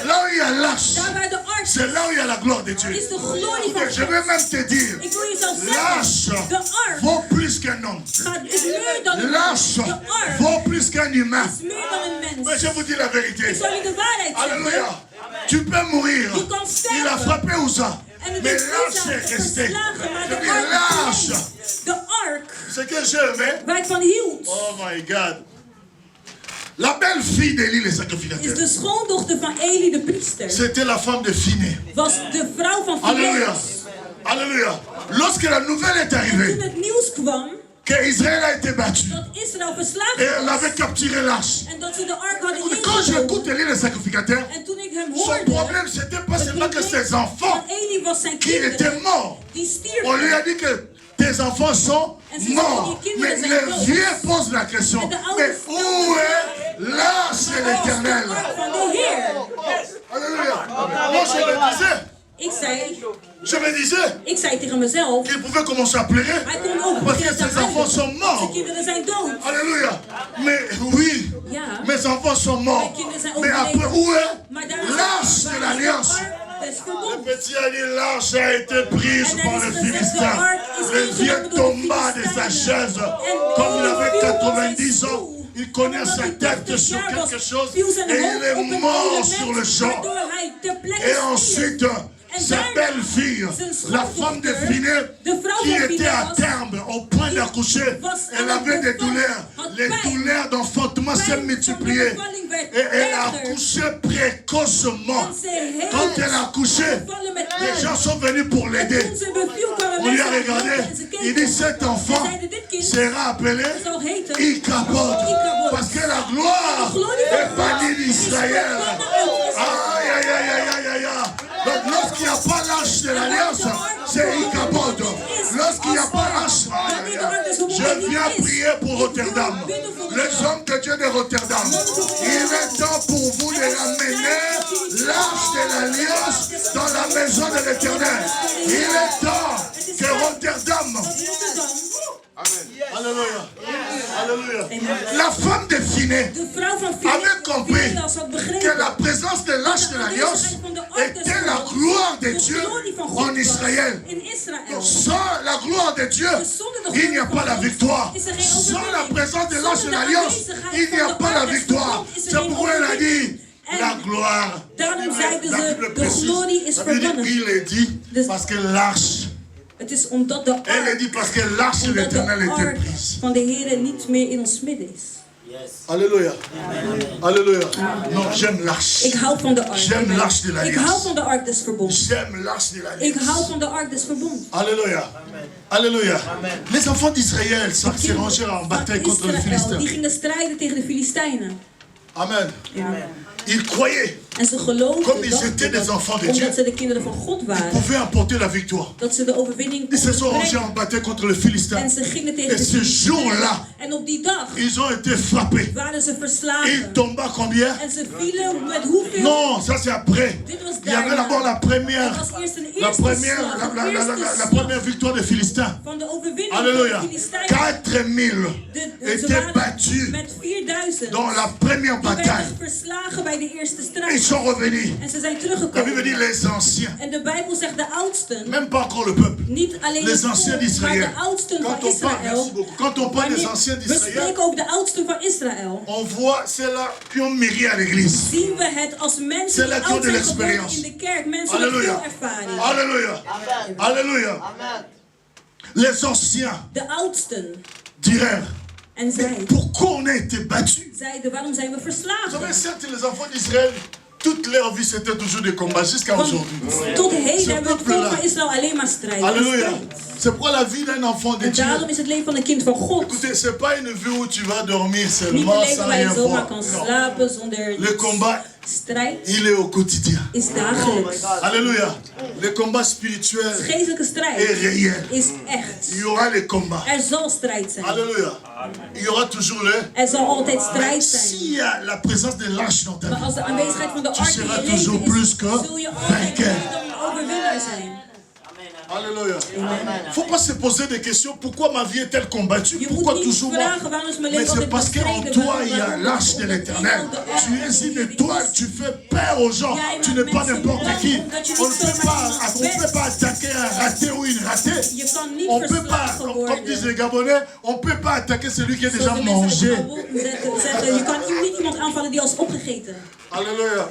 Là où il y a lâche, Daar waar de ark c'est là où il y a la gloire de Dieu. is de glorie van Et je vais God. même te dire, Ik wil je zelf lâche zeggen, de ark vaut plus qu'un homme. is meer dan een mens. Lâche De ark vaut plus qu'un humain. is meer dan een Mais mens. je vous dis la vérité. Ik zal je de waarheid zeggen. Alléluia. Tu peux mourir. Je kan sterven. Il a frappé Ouza. En het Mais is lâche Uza est resté. verslagen, maar Je de dis ark lâche. bleef. De ark Ce que j'aime, waar ik van hield, oh my God. La belle fille d'Élie, le is sacrificateur, de schoondochter van Eli de priester. c'était la femme de Phiné. Was de vrouw van Alléluia. Phineas. Alléluia. Lorsque la nouvelle est Toen arrivée het nieuws kwam qu'Israël a été battu dat Israël et verslagen elle was avait capturé l'arche. en dat ze de ark hadden Quand j'écoute ingenomen. Élie le sacrificateur, En toen ik hem son hoorde, problème c'était pas seulement que ses enfants dat Eli was zijn qui étaient kinderen, morts. die On lui stierven. a dit que tes enfants sont En ze morts. zeggen, je Mais kinderen zijn les dood. vieux posent la question, En de mais ouders où stellen de est l'arche de l'Éternel? Van de Heer. Alléluia. Moi je me disais Ik zei tegen mezelf, qu'il pouvait commencer à pleurer hij kon ook parce que beginnen te ses enfants sont huilen. morts. Zijn kinderen zijn dood. Alléluia. Mais oui, Ja. mes enfants sont morts. Mijn kinderen zijn Mais après, overleden. où est Maar daar l'arche de l'Alliance? des Le verbonds. petit a dit, l'arche a été prise En er par is le gezegd, de Philistin. ark is Le ingenomen vieux door de tomba de sa Filistijnen. chaise. En Comme il avait viel op 90 zijn ans, stoel. il connaît Omdat sa hij tête 80 sur jaar was, quelque chose viel et zijn il hoofd est op een mort element, sur le champ. waardoor hij ter plekke Et stierf. ensuite, sa belle-fille, la femme de Phiné, qui était à terme, au point d'accoucher, elle avait des douleurs. Les douleurs d'enfantement s'est multipliées. Et elle a accouché précocement. Quand elle a accouché, les gens sont venus pour l'aider. On lui a regardé, il dit cet enfant sera appelé Ichabod. Parce que la gloire est bannie d'Israël. Aïe, aïe, aïe, aïe, aïe, aïe, aïe. Donc lorsqu'il n'y a pas l'arche de l'Alliance, c'est Ichabod. Lorsqu'il n'y a pas l'arche, je viens prier pour Rotterdam. Les hommes de Dieu de Rotterdam. Il est temps pour vous de ramener l'arche de l'Alliance dans la maison de l'Éternel. Il est temps que Rotterdam. Alléluia. Alléluia. La femme de Phiné avait compris que la présence de l'arche de l'Alliance était la gloire de Dieu en Israël. Donc, sans la gloire de Dieu, il n'y a pas la victoire. Sans la présence de l'arche de l'Alliance, il n'y a pas la victoire. C'est pourquoi elle a dit la gloire. Daarom zeiden La ze, Bible de précise. glorie is La Bible dit, verbannen. il est dit parce que l'arche. Het is omdat de Elle est dit ark, parce que l'arche de omdat de l'Éternel était ark prise. van de Heer niet meer in ons midden is. Alléluia. Alléluia. Non, j'aime l'arche. Ik hou van de ark. J'aime l'arche de Ik hou l'Alliance. van de ark des verbonds. J'aime l'arche de Ik l'Alliance. hou van de ark des verbonds. Alléluia. Alléluia. Les enfants d'Israël s'est rangés en Van bataille contre les Israël, die Philistins. gingen strijden tegen de Filistijnen. Amen. Amen. Ils croyaient En ze geloofden Comme ils dat, étaient des enfants de Dieu, omdat ze de kinderen van God waren, pouvaient apporter la victoire. dat ze de overwinning Ils se konden sont rangés brengen. en bataille contre les Philistins. En ze gingen tegen Et de ce Filistijnen. jour-là, En op die dag ils ont été frappés. waren ze Ils verslagen. tombent combien? En ze vielen met hoeveel? Non, ça c'est après. Dit was Il y avait daarna. d'abord la Het première, was eerst een la eerste première, slag, la, een la, la, eerste la, la slag première victoire des Philistins. van de overwinning Alléluia. van de Filistijnen. 4000 Ze étaient waren battus met 4000. dans la première Die bataille. werden verslagen bij de eerste Ils strijd. sont revenus. En ze zijn La Bible teruggekomen. dit les anciens, En de Bijbel zegt de oudsten, même pas encore le peuple. niet alleen Les het anciens volk, maar d'Israël. de oudsten van Quand on parle, merci Israël. beaucoup. Quand on parle des Wanneer anciens we d'Israël, spreken ook de oudsten van Israël, on voit ceux-là qui ont mûri à l'église. zien we het als mensen C'est die là qui ont oud de zijn geworden l'expérience. in de kerk. Mensen met Alléluia. veel ervaring. Alléluia. Amen. Alléluia. Amen. Les anciens De oudsten. dirent, En zij pourquoi on a été battus? zeiden, waarom zijn we Vous savez, verslagen? certes, les enfants d'Israël, toute leur vie, c'était toujours des combats jusqu'à aujourd'hui. Want tot heden Ce hebben we het volk peuple-là. van Israël alleen maar strijd. Alléluia. En C'est pourquoi la vie d'un enfant de En Dieu, daarom is het leven van een kind van God écoutez, c'est pas une vie où tu vas dormir niet seulement een leven sans waar je rien zomaar voir. kan Non. slapen zonder Le combat, strijd. il est au quotidien. Is dagelijks. Alléluia. Le combat spirituel Geestelijke est strijd réel. is echt. Il y aura les combats. Er zal strijd zijn. Alléluia. Il y aura toujours le... Er zal altijd strijd zijn. S'il y a la présence de l'arche dans ta Maar vie, als de aanwezigheid van de tu ark in seras je toujours leven plus is, que zul je altijd vainqueur. meer dan een overwinnaar zijn. Alléluia. Il ne faut pas se poser des questions. Pourquoi ma vie est-elle combattue? Je Pourquoi moet niet toujours moi? vragen waarom is mijn Mais leven c'est altijd parce qu'en bestreden. toi, il y a l'arche de l'éternel. Tu es une étoile, tu fais peur aux gens. Tu n'es pas n'importe qui. On ne peut pas attaquer un raté ou une ratée. Je kan niet On ne peut pas, verslagen comme disent worden. les Gabonais, on ne peut pas attaquer celui qui est déjà Zoals de mensen mangé. op Gabon zeggen, je kan niet iemand aanvallen die al is opgegeten. Alléluia.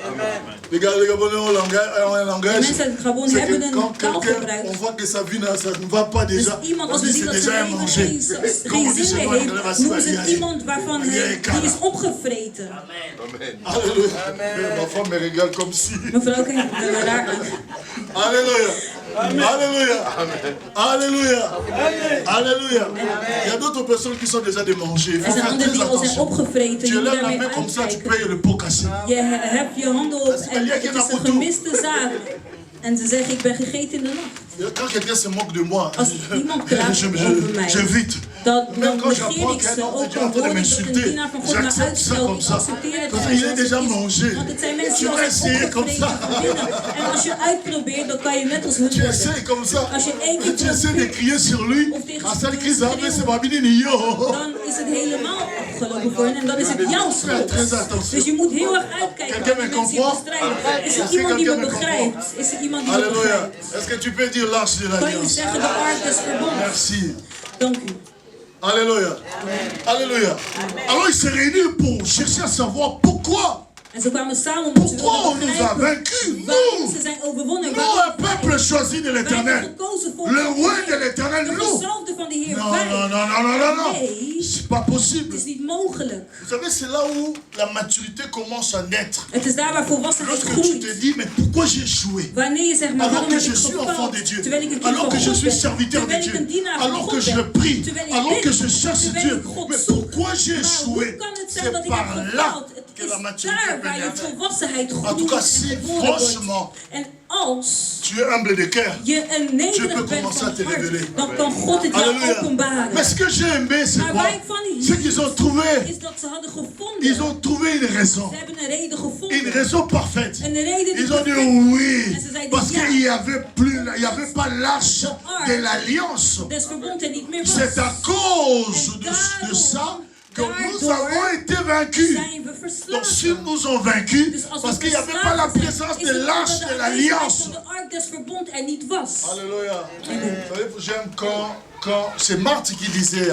Les Gabonais ont un langage. Mensen uit Gabon C'est hebben que een quand taal quelqu'un, gebruikt. on voit que sa vie ça ne va pas déjà, Dus iemand, on als we dit zien c'est dat déjà zijn un leven mangé. geen Comme on dit zin chez meer moi, heeft, noemen ze het iemand waarvan die is opgevreten. Alléluia. Ma femme me regarde comme si. Mevrouw kijkt me raar aan. Alléluia. Alléluia. Alléluia. Alléluia. Il y a d'autres personnes qui sont déjà des mangés. Il Er faut zijn faire anderen très die al zijn attention. opgevreten. Tu Je moet lèves la daarmee main comme ça, tu uitkijken. payes le pot cassé. Je hebt je handen op en het is een gemiste zaak. En ze zeggen, ik ben gegeten in de nacht. Quand quelqu'un se moque de moi, Als iemand klaagt over mij, j'évite. dan Même quand negeer j'apprends ik qu'un ze. homme de Ook Dieu est al en train de hoor ik dat een m'insulter, dienaar van God mij j'accepte ça uitstelt, comme ik ça. accepteer het Parce gewoon qu'il est zoals déjà het is. mangé. Want het zijn Tu mensen die vas al essayer comme opgevreten ça. verwinnen. En als je uitprobeert, dan kan je net als hun Tu essaies worden. comme ça. Als je één keer Tu essaies de probeert, crier sur lui. of tegen À zijn celle qui schreeuwen, s'appelle c'est Babini yo. dan is het helemaal afgelopen voor hen en dan is het jouw schuld. Très attention. Dus je moet heel erg uitkijken Quelqu'un naar me die mensen die comprend? bestrijden. Is er Est-ce que iemand die me quelqu'un me begrijpt? Is er iemand die me Alléluia. begrijpt? Est-ce que tu peux dire l'arche de Kan je l'alliance? zeggen de ark des verbonds? Merci. Dank u. Alléluia. Alléluia. Alors ils se réunissent pour chercher à savoir pourquoi. En ze kwamen samen omdat ze Pourquoi on wilden nous a begrijpen vaincus? waarom Nous. ze zijn overwonnen. Nous, un peuple choisi de Wij hebben l'Éternel. gekozen voor Le de roi Heer. de l'Éternel, De nous. gezalfde van de Heer. Non, Wij. non, non, non, non, non, non. Nee, C'est pas het possible. is niet mogelijk. Vous savez, c'est là où la maturité commence à naître. Het is daar waar volwassenheid Lorsque tu te groeit. dis, mais pourquoi j'ai échoué? Wanneer je zegt, maar Alors waarom que heb je ik suis enfant gefaald? de Dieu, Terwijl ik een kind alors van que je God suis ben. serviteur de Terwijl ik Dieu, een dienaar van alors God que je ben. prie, Terwijl ik alors bid. que je cherche Terwijl Dieu. ik God Mais zoek. pourquoi j'ai Maar échoué? hoe kan het zijn dat C'est ik heb par là gefaald? Het que la is maturité daar waar je pénètre. volwassenheid En tout groeit cas, en si geboren wordt. franchement En als tu es humble de cœur, je een Dieu nederig peut bent commencer à van te révéler. hart, dan kan God het jou Alléluia. openbaren. Mais ce que j'ai aimé, c'est Maar quoi? waar ik van C'est qu'ils ont trouvé, is dat ze hadden gevonden. ils ont trouvé une raison. Ze hebben een reden gevonden. Une raison parfaite. Een reden die Ils ont dit perfect is. oui, En ze zeiden parce ja. qu'il n'y avait plus, il n'y avait pas l'arche de l'alliance. Des verbond en niet meer was. C'est à cause En de daarom, ça que nous daardoor avons été vaincus. zijn we Donc si verslagen. nous ont vaincus, Dus als parce we qu'il n'y avait pas la verslagen présence zijn, de is het l'arche omdat de de aanwezigheid l'alliance. van de ark des verbond er niet was. Alléluia. Vous savez, j'aime quand c'est Marthe qui disait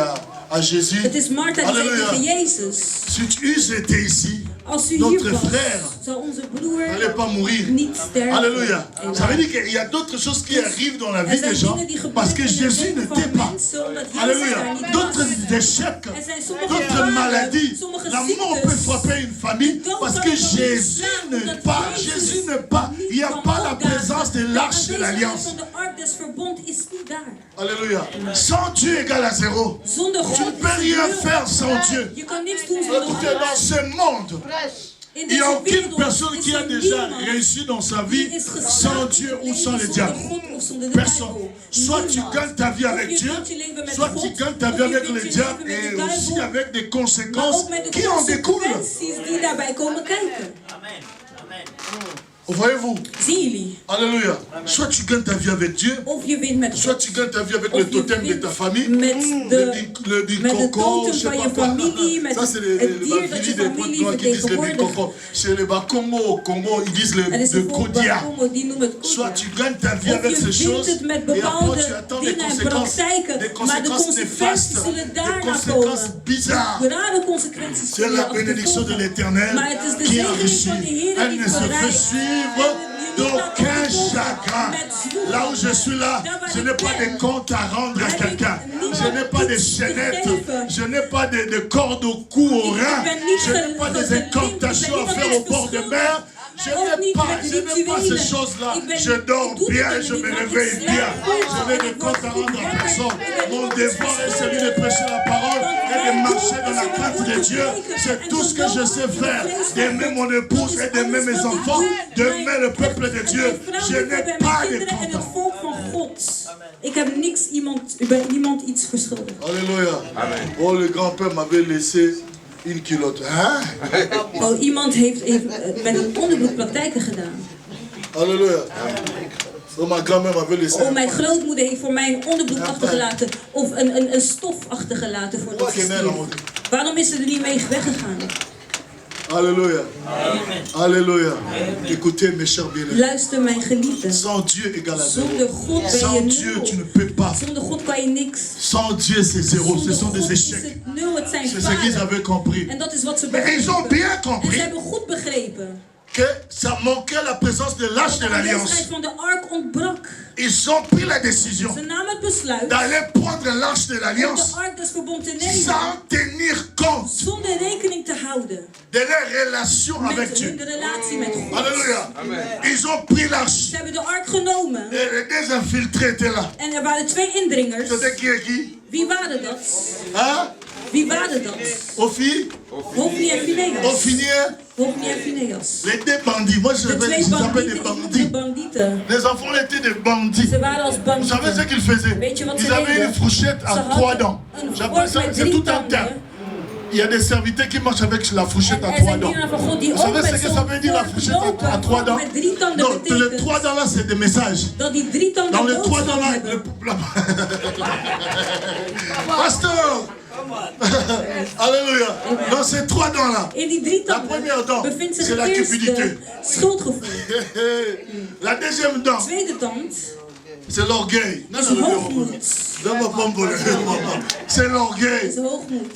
à Jésus, Het is Martha die zei Alléluia, tegen Jezus, si tu eusses été ici, als u notre hier was, frère zou onze broer n'allait pas mourir. niet sterven. Alléluia. Amen. Ça veut dire qu'il y a d'autres choses qui arrivent dans la Er vie zijn des gens dingen die parce gebeuren que in het Jésus leven van n'était pas. mensen, omdat Jezus Alléluia. daar niet D'autres was. échecs, Er zijn sommige d'autres kwalen, maladies. sommige La mort peut ziektes. frapper une famille parce que Jésus n'est pas. Jésus n'est pas. Il n'y a pas la présence de l'arche de l'alliance. Van de ark des verbond is niet daar. Alléluia. Sans Dieu égale à zéro. Zonder Tu God ne peux is rien nul. faire sans Dieu. Je kan niks doen zonder Écoutez, God. dans ce monde, In il n'y a deze aucune wereld personne is qui a er déjà niemand réussi dans sa die vie is geslaagd sans in Dieu het ou leven sans le zonder diable. God of zonder de Personne. Bijbel. Soit tu Niemand. gagnes ta vie Of avec je Dieu, leeft je leven met soit God, tu gagnes ta of vie je avec leeft le je diable leven met et de aussi duivel, avec des maar conséquences ook met de qui en découlent. consequenties die daarbij komen kijken. Voyez-vous? Zien jullie? Alléluia. Soit tu gagnes ta vie avec Dieu, Of je wint met soit God. tu gagnes ta vie avec Of le je totem de wint ta famille. met Le de bicoco, je totem sais van pas je quoi. familie, met Ça, c'est het les dier dat je familles des potes familie noirs qui disent le vertegenwoordigt. bicoco. Chez les Congo, au Congo, ils disent En is le er bijvoorbeeld kodia. Congo die noemen het Soit kodia. tu gagnes ta vie Of avec je ces wint choses het met et après tu bepaalde attends des dingen en conséquences praktijken, maar de consequenties néfastes, zullen des daarna conséquences komen. bizarres. De rare consequenties C'est zullen la je bénédiction de achtervolgen. l'Éternel Maar het is de qui zegening enrichit. van de Heer Elle die ne se fait verrijkt. suivre d'aucun chagrin. Là où je suis là, je n'ai pas de compte à rendre à quelqu'un. Je n'ai pas de chaînettes. Je n'ai pas de cordes au cou, au rein. Je n'ai pas des incantations à faire au bord de mer. Je n'ai pas ces choses-là. Je dors bien et je me réveille bien. Je n'ai de compte à rendre à personne. Mon devoir est celui de prêcher la parole et de marcher dans la crainte de Dieu. C'est tout ce que je sais faire. D'aimer mon épouse et d'aimer mes enfants, d'aimer le peuple de Dieu. Je n'ai pas de compte à rendre. Ik heb niks bij niemand iets verschuldigd. Alléluia. Oh, le grand-père m'avait laissé une culotte. Hein? Oh, iemand heeft met een onderbroek praktijken gedaan. Alléluia. Oh, ma grand-mère m'avait laissé. Oh, mijn grootmoeder heeft voor mij een onderbroek achtergelaten. Of een stof achtergelaten voor dat ze stierf. Waarom is ze er niet mee weggegaan? Alléluia. Alléluia. Écoutez mes chers bien-aimés. Luister mijn geliefden. Sans Dieu égale à zéro. Zonder God ben je Sans Dieu tu ne nul. peux pas. Zonder God kan je niks. Sans Dieu c'est zéro. Ce Zonder sont des God is échecs. het nul, het zijn C'est ce qu'ils falen. avaient compris. En dat is wat ze Mais ils ont begrepen. bien En ze compris hebben goed begrepen. que ça manquait la présence de l'arche de De l'alliance. aanwezigheid van de ark ontbrak. Ils ont pris la décision Ze namen het besluit d'aller prendre l'arche de om l'alliance de ark des verbond te nemen. sans tenir compte Zonder rekening te houden de leur relation avec met Dieu. hun relatie met God. Alléluia. Ils ont pris l'arche. Ze hebben de ark genomen. Et les deux infiltrés étaient là. En er waren twee indringers. C'était qui et qui? Wie waren dat? Hein? Wie waren dat? Ophi? Hofni en Phineas. Ophinier? Hofni en Phineas. Les deux bandits. Moi je De twee les appelle des bandieten, de bandits. bandieten. Les enfants étaient des bandits. Ze waren als Vous savez ce bandieten. qu'ils faisaient? Weet je wat Ils ze avaient deden? une fourchette à Ze 3 hadden dents. een J'appelle ça, vork met c'est 3 tout un terme. tanden. Il y a des serviteurs qui marchent avec la fourchette à En 3 zijn dents. dienaren van God die Vous ook savez ce met que ça zo'n veut dire la vork fourchette lopen. à 3 dents? Met 3 tanden Non, les betekent 3 dents là, c'est des messages. dat die 3 tanden Dans les 3 dents boodschap là, hebben. Pasteur! Alléluia! Dans ces 3 dents là, In die 3 la tanden première dent, bevindt zich c'est la het cupidité. eerste schuldgevoel. La deuxième dent, Tweede tand c'est l'orgueil. Non, is non, non, hoogmoed. non, c'est l'orgueil. Is hoogmoed.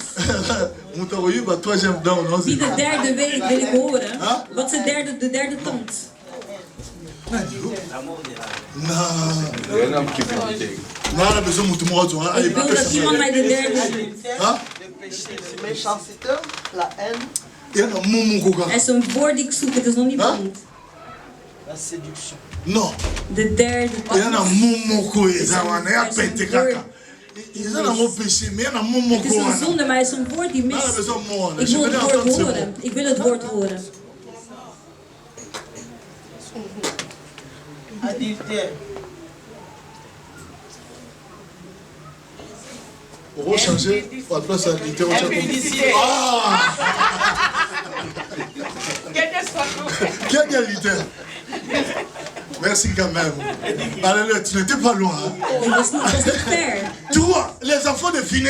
Moet er je bij troisième dent, non? Wie de derde weet, wil ik horen. Wat is de derde tand? Non, on a besoin de tout le monde. Ik wil dat iemand mij de derde... Le méchanceté, la haine, Il y a un moment Er is een woord die ik zoek, het is nog niet bekend. la séduction. Non. De derde Il y a un tand. moment il y a un pété caca. Il y a un mot péché, mais il y a un moment Het is een zonde, maar het is een woord die On a mist. besoin de moi. Ik Je wil vais het entendre woord ce horen. mot. Ik wil het woord horen. Adultère. On va changer. On va placer l'idée. Ah! Quelle qualité! Merci quand même. Alléluia, tu n'étais pas loin. Hein? Het was niet ver. Tu vois, les enfants de Finé,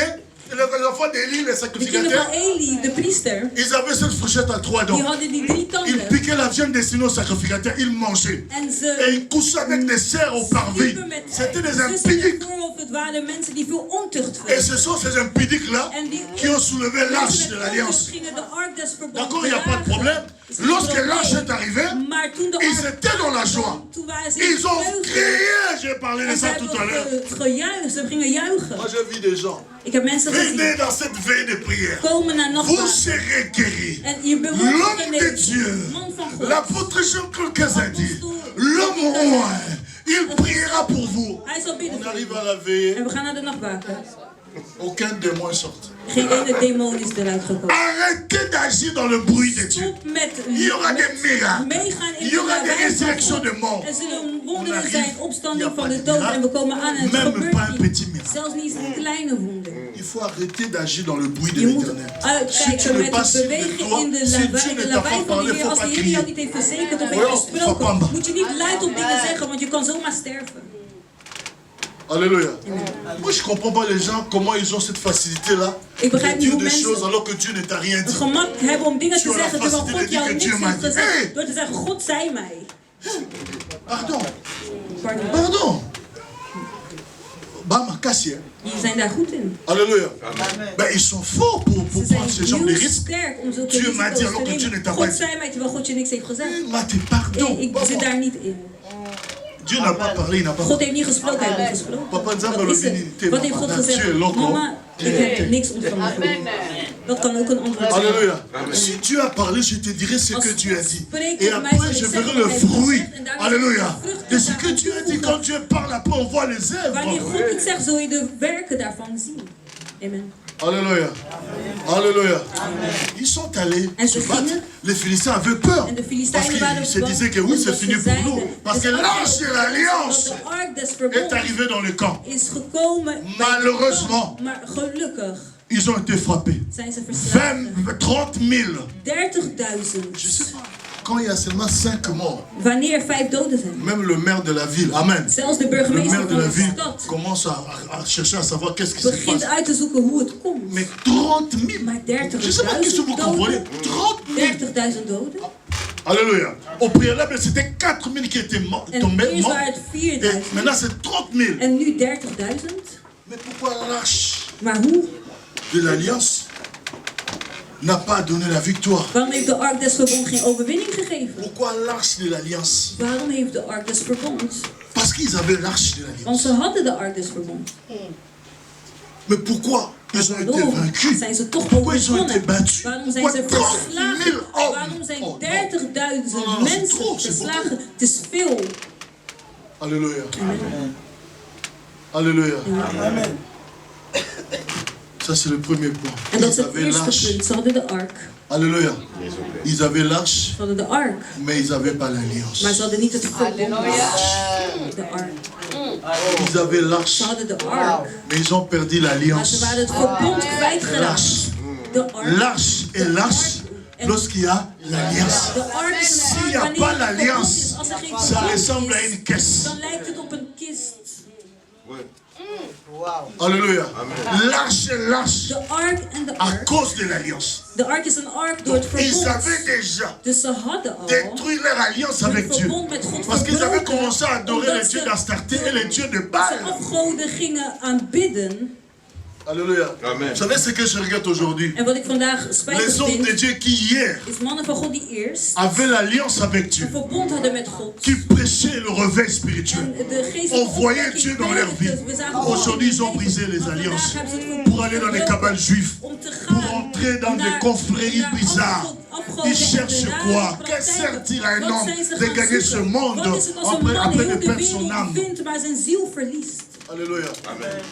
les enfants d'Élie, les De kinderen sacrificateurs, van Eli, de priester, ils avaient cette fourchette à 3 dents. die hadden die 3 Ils tanden. piquaient la viande destinée aux sacrificateurs, ils mangeaient. En Et ze ils couchaient avec des cerfs au parvis. liepen met C'était des zussen impudiques. en voorhoofd. Het waren mensen die veel ontucht Et verrichten. ce sont ces impudiques-là En die qui ont soulevé l'arche mensen de met l'Alliance. ontucht gingen de ark des verbonds D'accord, il n'y a pas de dragen. problème. Is geen Lorsque probleem. l'arche est arrivée, Maar toen de ils ark étaient dans la joie. kwam, toen waren ze in Ils ont vreugde. crié, j'ai parlé de En ze ça tout à l'heure. hebben gejuicht, ze gingen juichen. Moi j'ai vu des gens. Ik heb mensen Venez gezien dans cette veille de prière. komen naar Vous nachtwaken. serez guéris. En je behoort L'homme de Dieu, man van God. l'apôtre Jean-Claude Kazadi, l'homme roi, il priera pour vous. Hij zal bidden On voor arrive u. à la veillée, En we gaan naar de nachtwaken. aucun démon sort. Geen ene demon is eruit gekomen. Arrêtez d'agir dans le bruit de Dieu. Stop met Il y aura des miracles. meegaan in Il y aura de des wijs van résurrections God. de morts. Er zullen wonderen arrive, zijn, il y opstanding a van pas de de dood. miracle. En we komen aan en het Même gebeurt pas un niet. petit miracle. Zelfs niet eens kleine wonderen. Il faut arrêter d'agir dans le bruit de Je moet l'éternel. Si tu uitkijken ne met passes het de bewegen toi, in de si Dieu lawaai ne t'a lawaai pas van parlé, de Heer. faut Als de pas Heer jou crier. niet heeft verzekerd of Ouais, heeft faut pas gesproken, bang. moet je niet luid op dingen zeggen, want je kan zomaar sterven. Alléluia. Moi, je ne comprends pas les gens, comment ils ont cette facilité-là Ik begrijp de niet dire hoe des choses mensen alors que Dieu ne t'a rien het dit. gemak hebben om dingen Tu te as la zeggen terwijl facilité de God dire jou que niks Dieu m'a heeft dit. gezegd. Hey! Door te zeggen, God zei mij. Pardon, Pardon. pardon. Bama, Kassia. Die zijn daar goed in. Alléluia. Ben, ils sont forts pour Ze zijn prendre ce genre de heel risques. sterk om zulke Dieu m'a dit risico's alors te que Dieu ne nemen. t'a pas God dit. zei mij terwijl God je niks heeft gezegd. Mais t'es pardon. Ik zit daar niet in. Dieu n'a pas parlé, il n'a pas God heeft niet gesproken, hij heeft niet gesproken. Papa Nzambe Wat is Lobini, het? t'es Wat heeft mama, God tu es gezegd? loco. Mama, ik heb niks ontvangen van u. Dat kan ook een antwoord zijn. Alléluia. Si Dieu a parlé, je te dirai ce que Dieu a dit. Spreek Et tot mij, après, zal je ik verrai zeggen le wat hij heeft fruit. gezegd en daarna Alléluia. zal ik vruchten De ce que daarvan Dieu a dit, toevoegen. quand Dieu parle, après on voit les Wanneer œuvres. God iets zegt, zul je de werken daarvan zien. Amen. Alléluia. Alléluia. Ils sont allés En se ze battre. gingen. Les Philistins avaient peur. En de Parce Filistijnen waren qu'ils se bang, disaient que oui, c'est omdat fini ze pour zeiden, nous. Parce que het is l'arche de afgelopen, l'alliance want de ark des est verbonds arrivée dans le camp. is gekomen. bij de Malheureusement. kamp. Maar gelukkig Ils ont été frappés. zijn ze verslagen. 30 000. 30.000. Je sais pas. Quand il y a seulement 5 morts, Wanneer 5 doden zijn. même le maire de la ville, Amen. Zelfs de Le burgemeester maire de van la de ville stad commence à chercher à savoir qu'est-ce qui se begint passe. uit te zoeken hoe het komt. Mais 30 000. Maar 30.000 Je sais pas qu'est-ce que vous comprenez. doden. 30 000. 30.000 doden. Alléluia. Au préalable, c'était 4 000 qui étaient En tombés eerst morts. waren het Et 4.000. maintenant, c'est 30 000. En nu 30.000. Mais pourquoi l'arche Maar hoe? de l'Alliance n'a pas donné la victoire? Waarom heeft de ark des verbonds geen overwinning gegeven? Pourquoi l'arche de l'Alliance? Waarom heeft de ark des verbonds? Parce qu'ils avaient l'arche de Want l'Alliance. ze hadden de ark des verbonds. Mais pourquoi ils ont été Waarom vaincus? zijn ze toch Pourquoi ils ont été overwonnen? battus? Waarom zijn Pourquoi ze 30 000 verslagen? hommes? Waarom zijn Oh, non. 30.000 Non, c'est mensen trop, c'est verslagen? beaucoup. Het is veel. Alléluia. Amen. Alléluia. Amen. Vous Ça, c'est le premier point. En dat is Ils het avaient eerste l'arche. punt. Ze hadden de ark. Alléluia. Ils avaient l'arche, Ze hadden de ark. mais ils n'avaient pas l'alliance. Maar ze hadden niet het verbond. De ark. Ils avaient l'arche, Ze hadden de ark. mais ils ont perdu Maar ze l'alliance. waren het verbond kwijtgeraakt. De ark. L'arche est l'arche lorsqu'il y a l'alliance. De ark is een S'il n'y ark a wanneer pas er verbond is. l'alliance, Als er geen ça verbond ressemble à is, une caisse. dan lijkt het op een kist. Alléluia. L'arche est l'arche De ark en de à ark. cause de l'alliance. De ark is een ark door het Ils verbond. avaient déjà Dus ze hadden al détruit leur alliance hun avec Dieu. verbond met God Parce qu'ils avaient verbroken. commencé à adorer Omdat les dieux ze d'Astarté et les dieux de ze Baal. afgoden gingen aanbidden. Alléluia. Amen. Vous savez ce que je regrette aujourd'hui? En wat ik vandaag spijtig Les hommes de vind, Dieu qui hier is mannen van God die eerst avaient l'alliance avec Dieu, een verbond hadden met God. qui prêchaient le réveil spirituel. En de geestelijke On voyait opwekking Dieu dans leur vie. predikten. We zagen God Aujourd'hui, in ils ont hun brisé leven. les Maar alliances vandaag hebben ze het verbond pour aller dans les verbroken cabales juifs, om te pour gaan entrer dans des naar- confréries naar bizarres. afgoden Ils cherchent en quoi? rare Que praktijken. sert-il à un Wat homme zijn ze de gaan gagner ce zoeken? monde Wat is het als een après, man après heel de de perdre son wereld âme? vindt, maar zijn ziel verliest? Alléluia.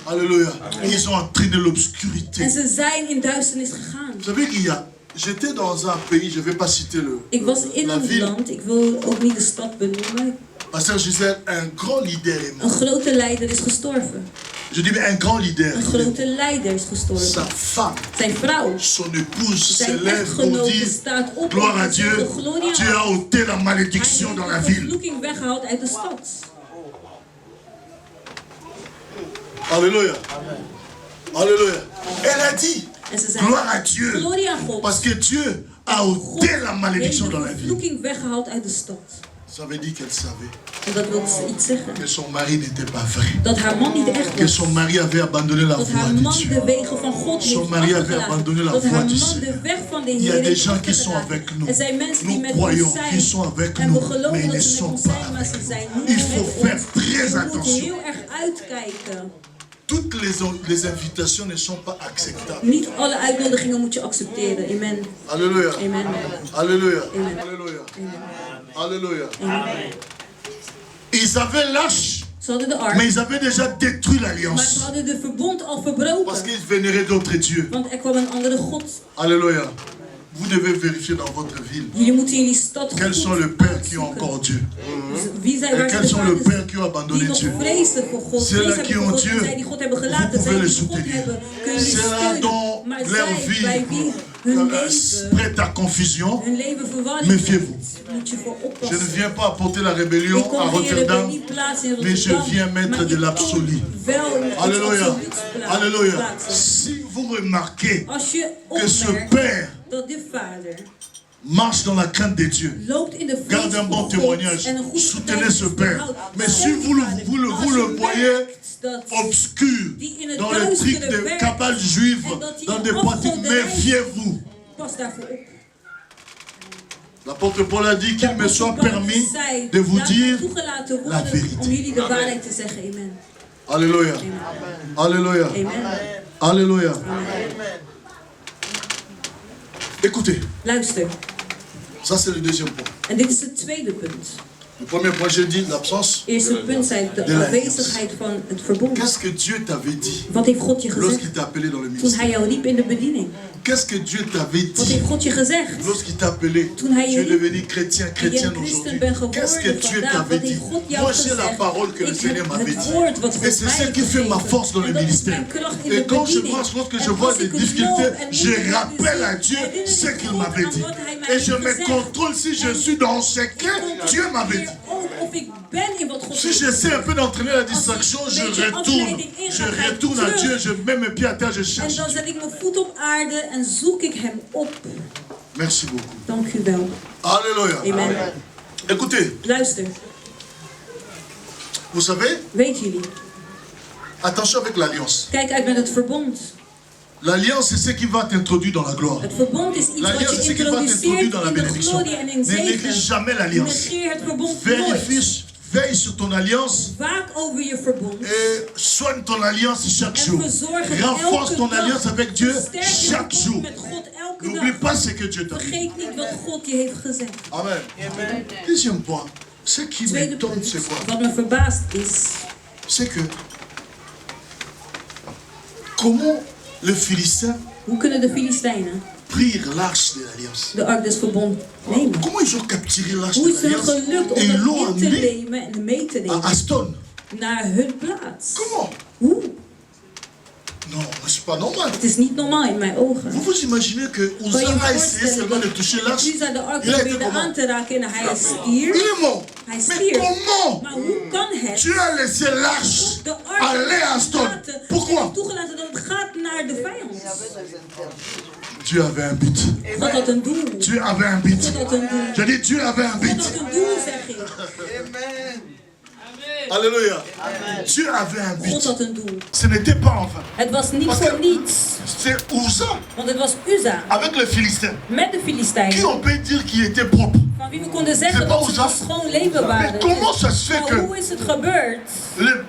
Alléluia. Ils sont entrés de l'obscurité. En ze zijn in duisternis gegaan. Vous savez qu'il y a... J'étais dans un pays, je ne vais pas citer Ik was in la een ville. land, ik wil ook niet de stad benoemen. Pasteur Gisèle, un grand leader est Een mort. grote leider is gestorven. Je dis, mais un grand leader. Een grote leider is Sa gestorven. femme, Zijn vrouw, son épouse se zijn lève pour echtgenote dire, staat op gloire om à te Dieu, zeggen, gloria Dieu a ôté la Hij malédiction heeft dans la de ville. vervloeking weggehaald uit de stad. Alléluia. Alléluia. Elle a dit, En ze zei, gloire à Dieu. gloria à God. Parce que Dieu a God ôté la heeft malédiction de dans la ville. vervloeking weggehaald uit de stad. Ça veut dire qu'elle savait En dat wil iets zeggen. que son mari n'était pas vrai. Dat haar man niet echt Que was. son mari avait abandonné la Dat voie haar de man Dieu. de wegen van God Son heeft mari avait abandonné la afgelaten. Dat voie haar du man de Seigneur. weg van de Il y a Heer des heeft gens qui sont afgelaten. avec nous. Er zijn mensen die Nous met croyons ons qu'ils zijn. sont avec En nous, we geloven mais ils ne dat ze met sont ons pas zijn, maar ze avec zijn nous. niet Il faut met faire ons. très Je moet attention. heel erg uitkijken. Toutes les invitations ne sont pas acceptables. Niet alle uitnodigingen moet je accepteren. Amen. Alléluia. Amen. Alléluia. Amen. Alléluia. Alléluia. Ils avaient l'arche, Ze hadden de ark, mais ils avaient déjà détruit maar ze l'alliance. hadden de verbond al Parce verbroken. qu'ils vénéraient d'autres dieux. Want er kwam een andere God. Alléluia. Vous devez vérifier dans votre ville Jullie moeten in die stad quels sont goed les pères qui ont uitzoeken. encore Dieu. Wie zijn Et waar quels sont zijn les de pères qui ont vaders abandonné die nog Dieu. vrezen voor God, Ceux-là vrezen qui hebben ont voor God, Dieu, zij die God hebben vous gelaten, pouvez zij les die God soutenir. hebben, kun je Ceux-là steunen. dont Maar leur zij, vie bij wie hun leven, prête à confusion, hun leven verwarring méfiez-vous. is, moet je voor Je ne oppassen. viens pas apporter la Ik rébellion à kom geen Rotterdam, rebellie plaatsen in mais je Rotterdam, viens mettre maar de ik l'absolu. kom wel in iets Alléluia. absoluuts Alléluia. plaatsen. Si vous remarquez Als je que ce opmerkt Père dat de vader marche dans la crainte de Dieu, loopt in de vrees garde un bon voor God témoignage. en een goede Soutenez ce Père. behoudt. Mais si Steun vous die le, vader. vous le, Als vous je le voyez merkt dat obscur die in het dans les trucs duistere de werkt cabales juives, en dat die dans een des pratiques, afgoderij méfiez-vous. pas daarvoor op. L'apôtre Paul a dit qu'il me soit permis Zij, de vous laat dire toegelaten la worden vérité. om jullie de waarheid te zeggen. Amen. Alléluia. Alléluia. Amen. Alléluia. Écoutez, Luister. ça c'est le deuxième point. En dit is het tweede punt. Le premier point, j'ai dit l'absence. Eerste punt zijn de afwezigheid van het verbond. Qu'est-ce que Dieu t'avait dit Wat heeft God je gezegd lorsqu'il t'a appelé dans le toen ministère? hij jou riep in de bediening? Qu'est-ce que Dieu t'avait Wat dit heeft God je gezegd? lorsqu'il t'a appelé? Toen hij Tu je es riep devenu chrétien, en je chrétienne een christen aujourd'hui. bent geworden Qu'est-ce que Dieu vandaag? t'avait Wat dit? heeft God jou Moi, j'ai la gezegd? parole que le Ik Seigneur heb m'avait het dit. woord wat Et God c'est mij ce heeft qui fait ma gegeven. force dans le En dat is ministère. mijn kracht in Et de quand je bediening. marche, lorsque En je vois als des ik het difficultés, loop en je moeilijkheden rappelle à zie, Dieu herinner ik ce qu'il God m'avait aan dit. wat hij mij Et je heeft me gezegd. contrôle si je suis dans ce que Dieu m'avait dit. Ook of ik ben in wat God Si heeft j'essaie un gezegd. peu d'entraîner la distraction, je retourne à Dieu, je mets mes pieds à terre, je En cherche. dan zet ik mijn voet op aarde en zoek ik hem op. Merci beaucoup. Dank u wel. Alléluia. Amen. Écoutez, Luister, vous savez, weten jullie? attention avec l'alliance. Kijk uit met het verbond. L'alliance, c'est ce qui va t'introduire dans la gloire. Het verbond is iets wat L'alliance, je c'est ce qui va t'introduire introduceert dans la in de bénédiction. glorie en in Ne néglige zegen. jamais l'alliance. Negeer het verbond nooit. Vérifie, veille sur ton alliance Waak over je verbond. et soigne ton alliance chaque En jour. verzorg het Renforce elke ton dag. alliance avec Dieu Versterk je chaque verbond jour. met God elke N'oublie dag. pas ce que Dieu t'a dit. Vergeet niet wat God je heeft gezegd. Amen. Deuxième point, ce qui Tweede m'étonne, punt, c'est quoi? wat me verbaast is, C'est que comment les Philistins Hoe kunnen de Filistijnen prirent l'arche de l'Alliance? de ark des verbond nemen? Comment ils ont capturé l'arche Hoe de is het l'Alliance gelukt et om ils l'ont dat in te amené nemen en mee te à nemen Aston? naar hun plaats? Comment? Hoe? Non, c'est pas normal. Het is niet normaal in mijn ogen. Vous vous imaginez que Kan je Uza je a essayé voorstellen seulement de dat toucher l'arche? Uza de ark Il a été probeerde comment? aan te raken en hij Il stierf? est mort. Hij Mais stierf. comment Maar hoe kan het tu as laissé l'arche de ark aller à Aston? laten en Pourquoi? heeft toegelaten dat het gaat naar de vijand? Dieu avait un but. God had een doel. Dieu avait un but. God had een doel. Je dis Dieu avait un God but. had een doel, zeg ik. Amen. Alléluia. Dieu avait un God but. had een doel. Ce n'était pas en vain. Het was niet Parce voor que niets. c'est Uza Want het was Uza avec les Philistins met de qui Filistijnen. on peut dire qu'il était propre. Van wie we konden zeggen C'est dat pas ze Uza. een schoon leven Mais waren. comment ça se fait Maar que hoe is het gebeurd?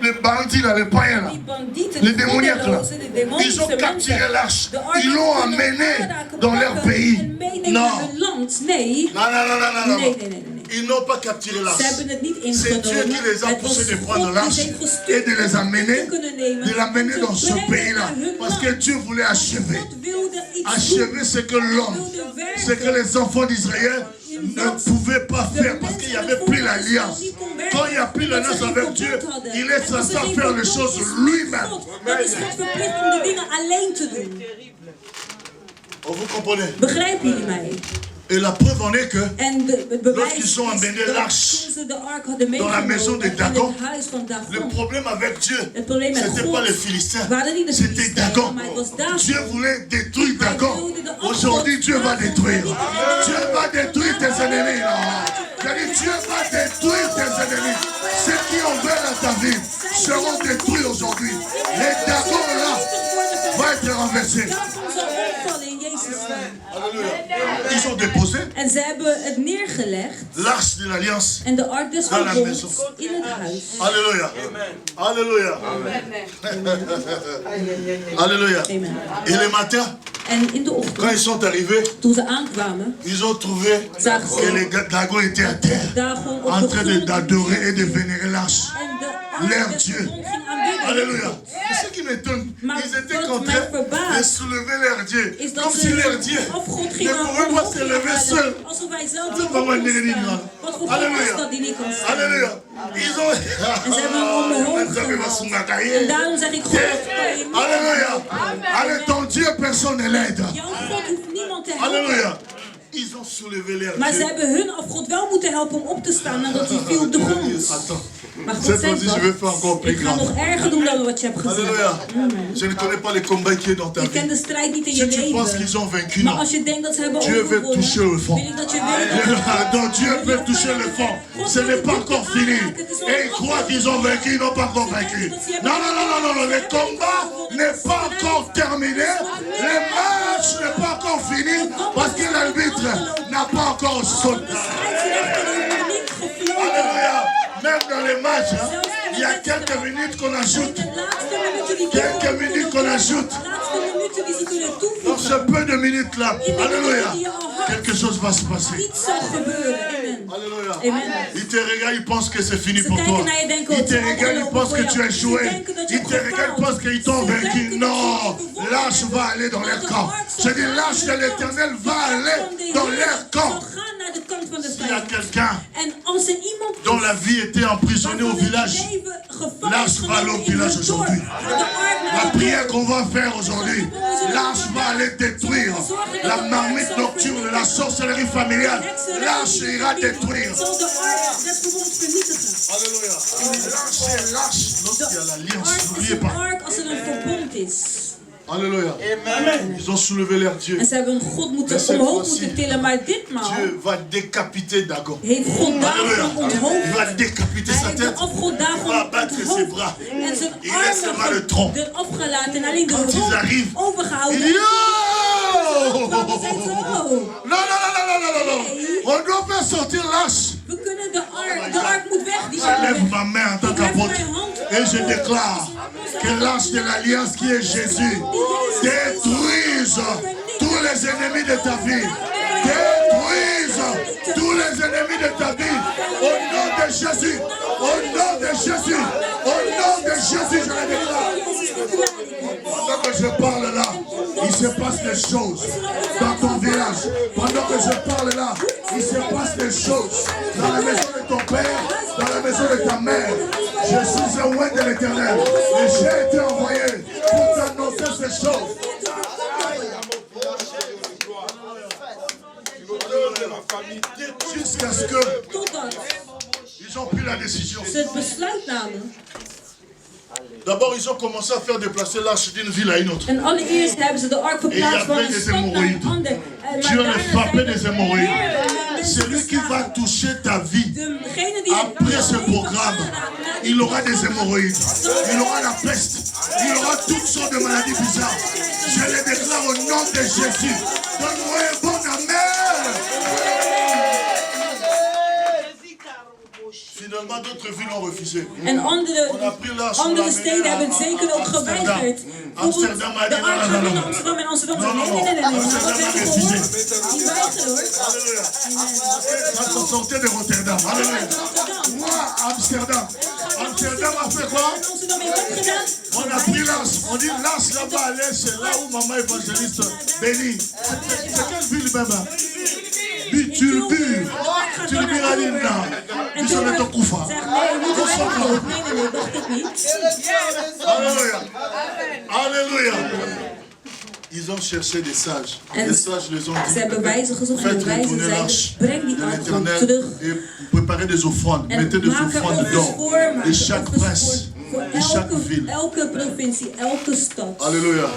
les bandits là, les païens là, Die bandieten, les die démoniaques là, goddelozen, de ils demonische ont capturé mensen, l'arche, de ark ils l'ont kunnen emmené aanraken, dans leur pakken pays. en meenemen Non. naar hun land. Nee. Non, non, non, non, non, non. Nee, nee, nee, nee. Ils n'ont pas capturé Ze l'arche. hebben het niet C'est Dieu ingenomen. qui les a Het was poussés de prendre God l'arche die ze heeft et gestuurd de les om amener, te kunnen nemen, de l'amener om dans te ce brengen pays-là. naar hun Parce land. que Dieu voulait achever. God wilde iets Achever ce que l'homme, ce que les enfants d'Israël ne pouvaient pas faire parce qu'il n'y avait plus l'alliance. Quand il n'y a plus l'alliance avec Dieu, il est censé faire les choses lui-même. Dan is God verplicht om de dingen alleen te doen. Oh, vous comprenez? Begrijpen jullie mij? Et la preuve en est que En het bewijs Lorsqu'ils is sont emmenés dat l'arche toen ze de ark hadden dans la maison meegenomen de in Dagon, het huis van le Dagon. problème avec Dieu, Het probleem met c'était God pas les Philistins, waren niet de c'était Filistijnen, Dagon. maar het was Dagon. Dieu voulait détruire Hij Dagon. wilde de Aujourd'hui, afgod Dieu va Dagon détruire. vernietigen. Dieu va détruire tes ennemis. là. Je dis, Dieu va détruire tes ennemis. Ceux qui ont veulent à ta vie seront détruits aujourd'hui. Les Dagon là vont être renversés. Dagon zal omvallen in Jezus' naam. Alléluia. Ils ont déposé En ze hebben het neergelegd l'arche de l'alliance. en de ark des Dans la verbonds maison. in het huis. Alléluia. Alléluia. Alléluia. Amen. Et le matin, En in de quand ochtend, ils sont arrivés, toen ze aankwamen, ils ont trouvé que les Dagon étaient à terre, Dagon en op de train grond d'adorer et de vénérer l'arche. en de Leur ark des Dieu. verbond ging aanbidden. Alléluia. C'est ce qui m'étonne. Maar Ils étaient wat en mij train de verbaast soulever leur Dieu. is dat Comme si ze leur Dieu afgod ne gingen pouvait pas omhoog se gingen lever halen, seul. alsof hij zelf Dat niet is maar op kon wanneer die staan. gaan. Wat voor God Alléluia. is dat die niet kan staan? Alléluia. Ils ont... En ze hebben hem omhoog gehaald. En daarom zeg ik God, kan je niet Alléluia. helpen. Allez, ton Dieu, personne ne l'aide. Jouw God hoeft niemand te helpen. Alléluia. Ils ont soulevé leur Maar ze Dieu. hebben hun afgod wel moeten helpen om op te staan nadat hij viel op de grond. Attends. Maar God Cette zegt fois-ci, je vais faire encore wat, plus ik ga grave. nog erger doen dan wat je hebt gezegd. Alléluia. Je ne connais pas les combats qui est dans ta Ik ken vie. de strijd niet in Si je tu penses leven. qu'ils ont vaincu, Maar non. als je denkt dat ze hebben Dieu veut overwonnen, toucher le fond. wil ik dat je weet Donc Dieu peut toucher le fond. Ce n'est pas encore fini. Et ils croient qu'ils ont vaincu, ils n'ont pas encore vaincu. Non, non, non, non, non, non. Le combat n'est pas encore terminé. Le match n'est pas encore fini parce que l'arbitre n'a pas encore sonné. Alléluia. Même dans les matchs, hein, il y a quelques minutes qu'on ajoute. Quelques minutes qu'on ajoute. Dans ce peu de minutes-là, alléluia, quelque chose va se passer. Alléluia. Amen. Il te regarde, il pense que c'est fini pour Ze toi. kijken naar je denken, Il het te is regarde, il afgelopen pense voor que jou. tu as Ze échoué. denken dat je Il hebt te regarde, il pense qu'ils t'ont Ze vaincu. denken dat je Non, hebt gewonnen. l'arche va aller dans leur camp. Je dis, l'arche de l'éternel va aller dans leur camp. S'il y a quelqu'un En als er iemand dont la vie était emprisonnée au waarvan het village, leven gevangen l'arche is va aller au genomen in village het dorp, aujourd'hui. gaat de ark naar La het prière dorp. qu'on va faire aujourd'hui, l'arche va aller détruire la marmite nocturne, la sorcellerie familiale. L'arche ira détruire. Zal de ark des verbonds vernietigen. Alléluia. L'arche, c'est l'arche. Lorsqu'il y a l'alliance, Ark is n'oubliez een pas. ark als er een verbond is. Alléluia. Ils ont soulevé leur Dieu. En ze hebben een God Maar cette omhoog fois-ci, moeten tillen, maar ditmaal Dieu va décapiter Dagon. heeft God Alléluia. Dagon onthoofd. Il va décapiter Hij sa heeft de tête. afgod Il Dagon va abattre ses onthoofd. bras. En zijn Il laisse seulement le tronc. armen eraf gelaten en alleen de Quand ils romp arrivent, overgehouden. il dit Dan oh! zei ze, oh, Non, non, non, non, non, non, non, non. On doit faire sortir l'arche. we kunnen de ark moet weg. Die Je zijn lève weg. ma main en tant Ik hef qu'apôtre mijn hand et je déclare que l'arche de l'alliance qui est Jésus détruise tous les ennemis de ta vie. Détruise tous les ennemis de ta vie. Au nom de Jésus. Au nom de Jésus. Au nom de Jésus, je le déclare. Pendant que je parle là, se passe des choses dans ton village. Pendant que je parle là, il se passe des choses dans la maison de ton père, dans la maison de ta mère. Je suis un roi de l'Éternel et j'ai été envoyé pour t'annoncer ces choses. Jusqu'à ce que ils ont pris la décision. D'abord, ils ont commencé à faire déplacer l'arche d'une ville à une autre. En allereerst hebben ze de ark verplaatst van een stad naar een ander. Dieu a frappé des hémorroïdes. Celui qui va toucher ta vie après ce programme, il aura des hémorroïdes, il aura la peste, il aura toutes sortes de maladies bizarres. Je les déclare au nom de Jésus. Donne-moi un bon amen. Finalement, d'autres villes ont refusé. En andere steden hebben het zeker ook geweigerd. Amsterdam a dit de ark van Amsterdam en Amsterdam. Nee. Amsterdam a refusé. Die weigeren hoor. Alléluia. Ça se sortait de Rotterdam. Alléluia. Moi, Amsterdam a fait quoi? On a pris l'as. On dit l'as là-bas, allez, c'est là où maman évangéliste bénit. C'est quelle ville même? Tulbur Alinda. Ils sont de Tokoufa. Nee, dacht ik niet. Alléluia. Alléluia. Ils ont cherché des sages. Les sages les ont dit. Ze hebben wijzen gezocht en de wijzen zeiden, breng die ark gewoon terug. Et préparez des offrandes. Mettez des offrandes d'or. De chaque prince. De chaque ville. Elke provincie, elke stad. Alléluia.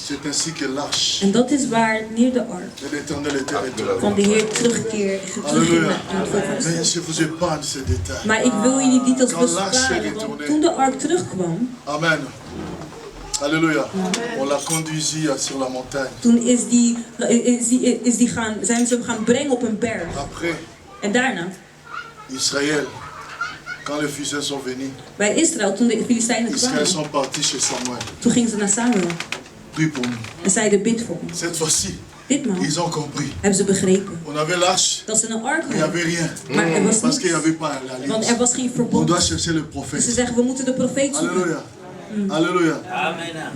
C'est ainsi que l'arche. En dat is waar neer de ark de l'Éternel était retourné. van de Heer terugkeert. Alléluia. Mais je vous épargne ces détails. Maar ik wil jullie niet als besparen, want toen de ark terugkwam. Amen. Alléluia. On l'a conduisit sur la montagne. Toen zijn ze hem gaan brengen op een berg. Après. En daarna. Israël. Quand les Philistins sont venus, bij Israël, toen de Filistijnen kwamen, sont partis chez Samuel. Toen gingen ze naar Samuel. Prie pour nous. En zeiden bid voor ons. Cette fois-ci, ditmaal ils ont compris. Hebben ze begrepen. On avait l'arche. Dat ze een ark hadden. Il n'y avait rien. Maar er was Parce qu'il n'y avait pas la want er was geen verbod. On doit chercher le prophète. Dus ze zeggen we moeten de profeet zoeken. Alléluia. Alléluia.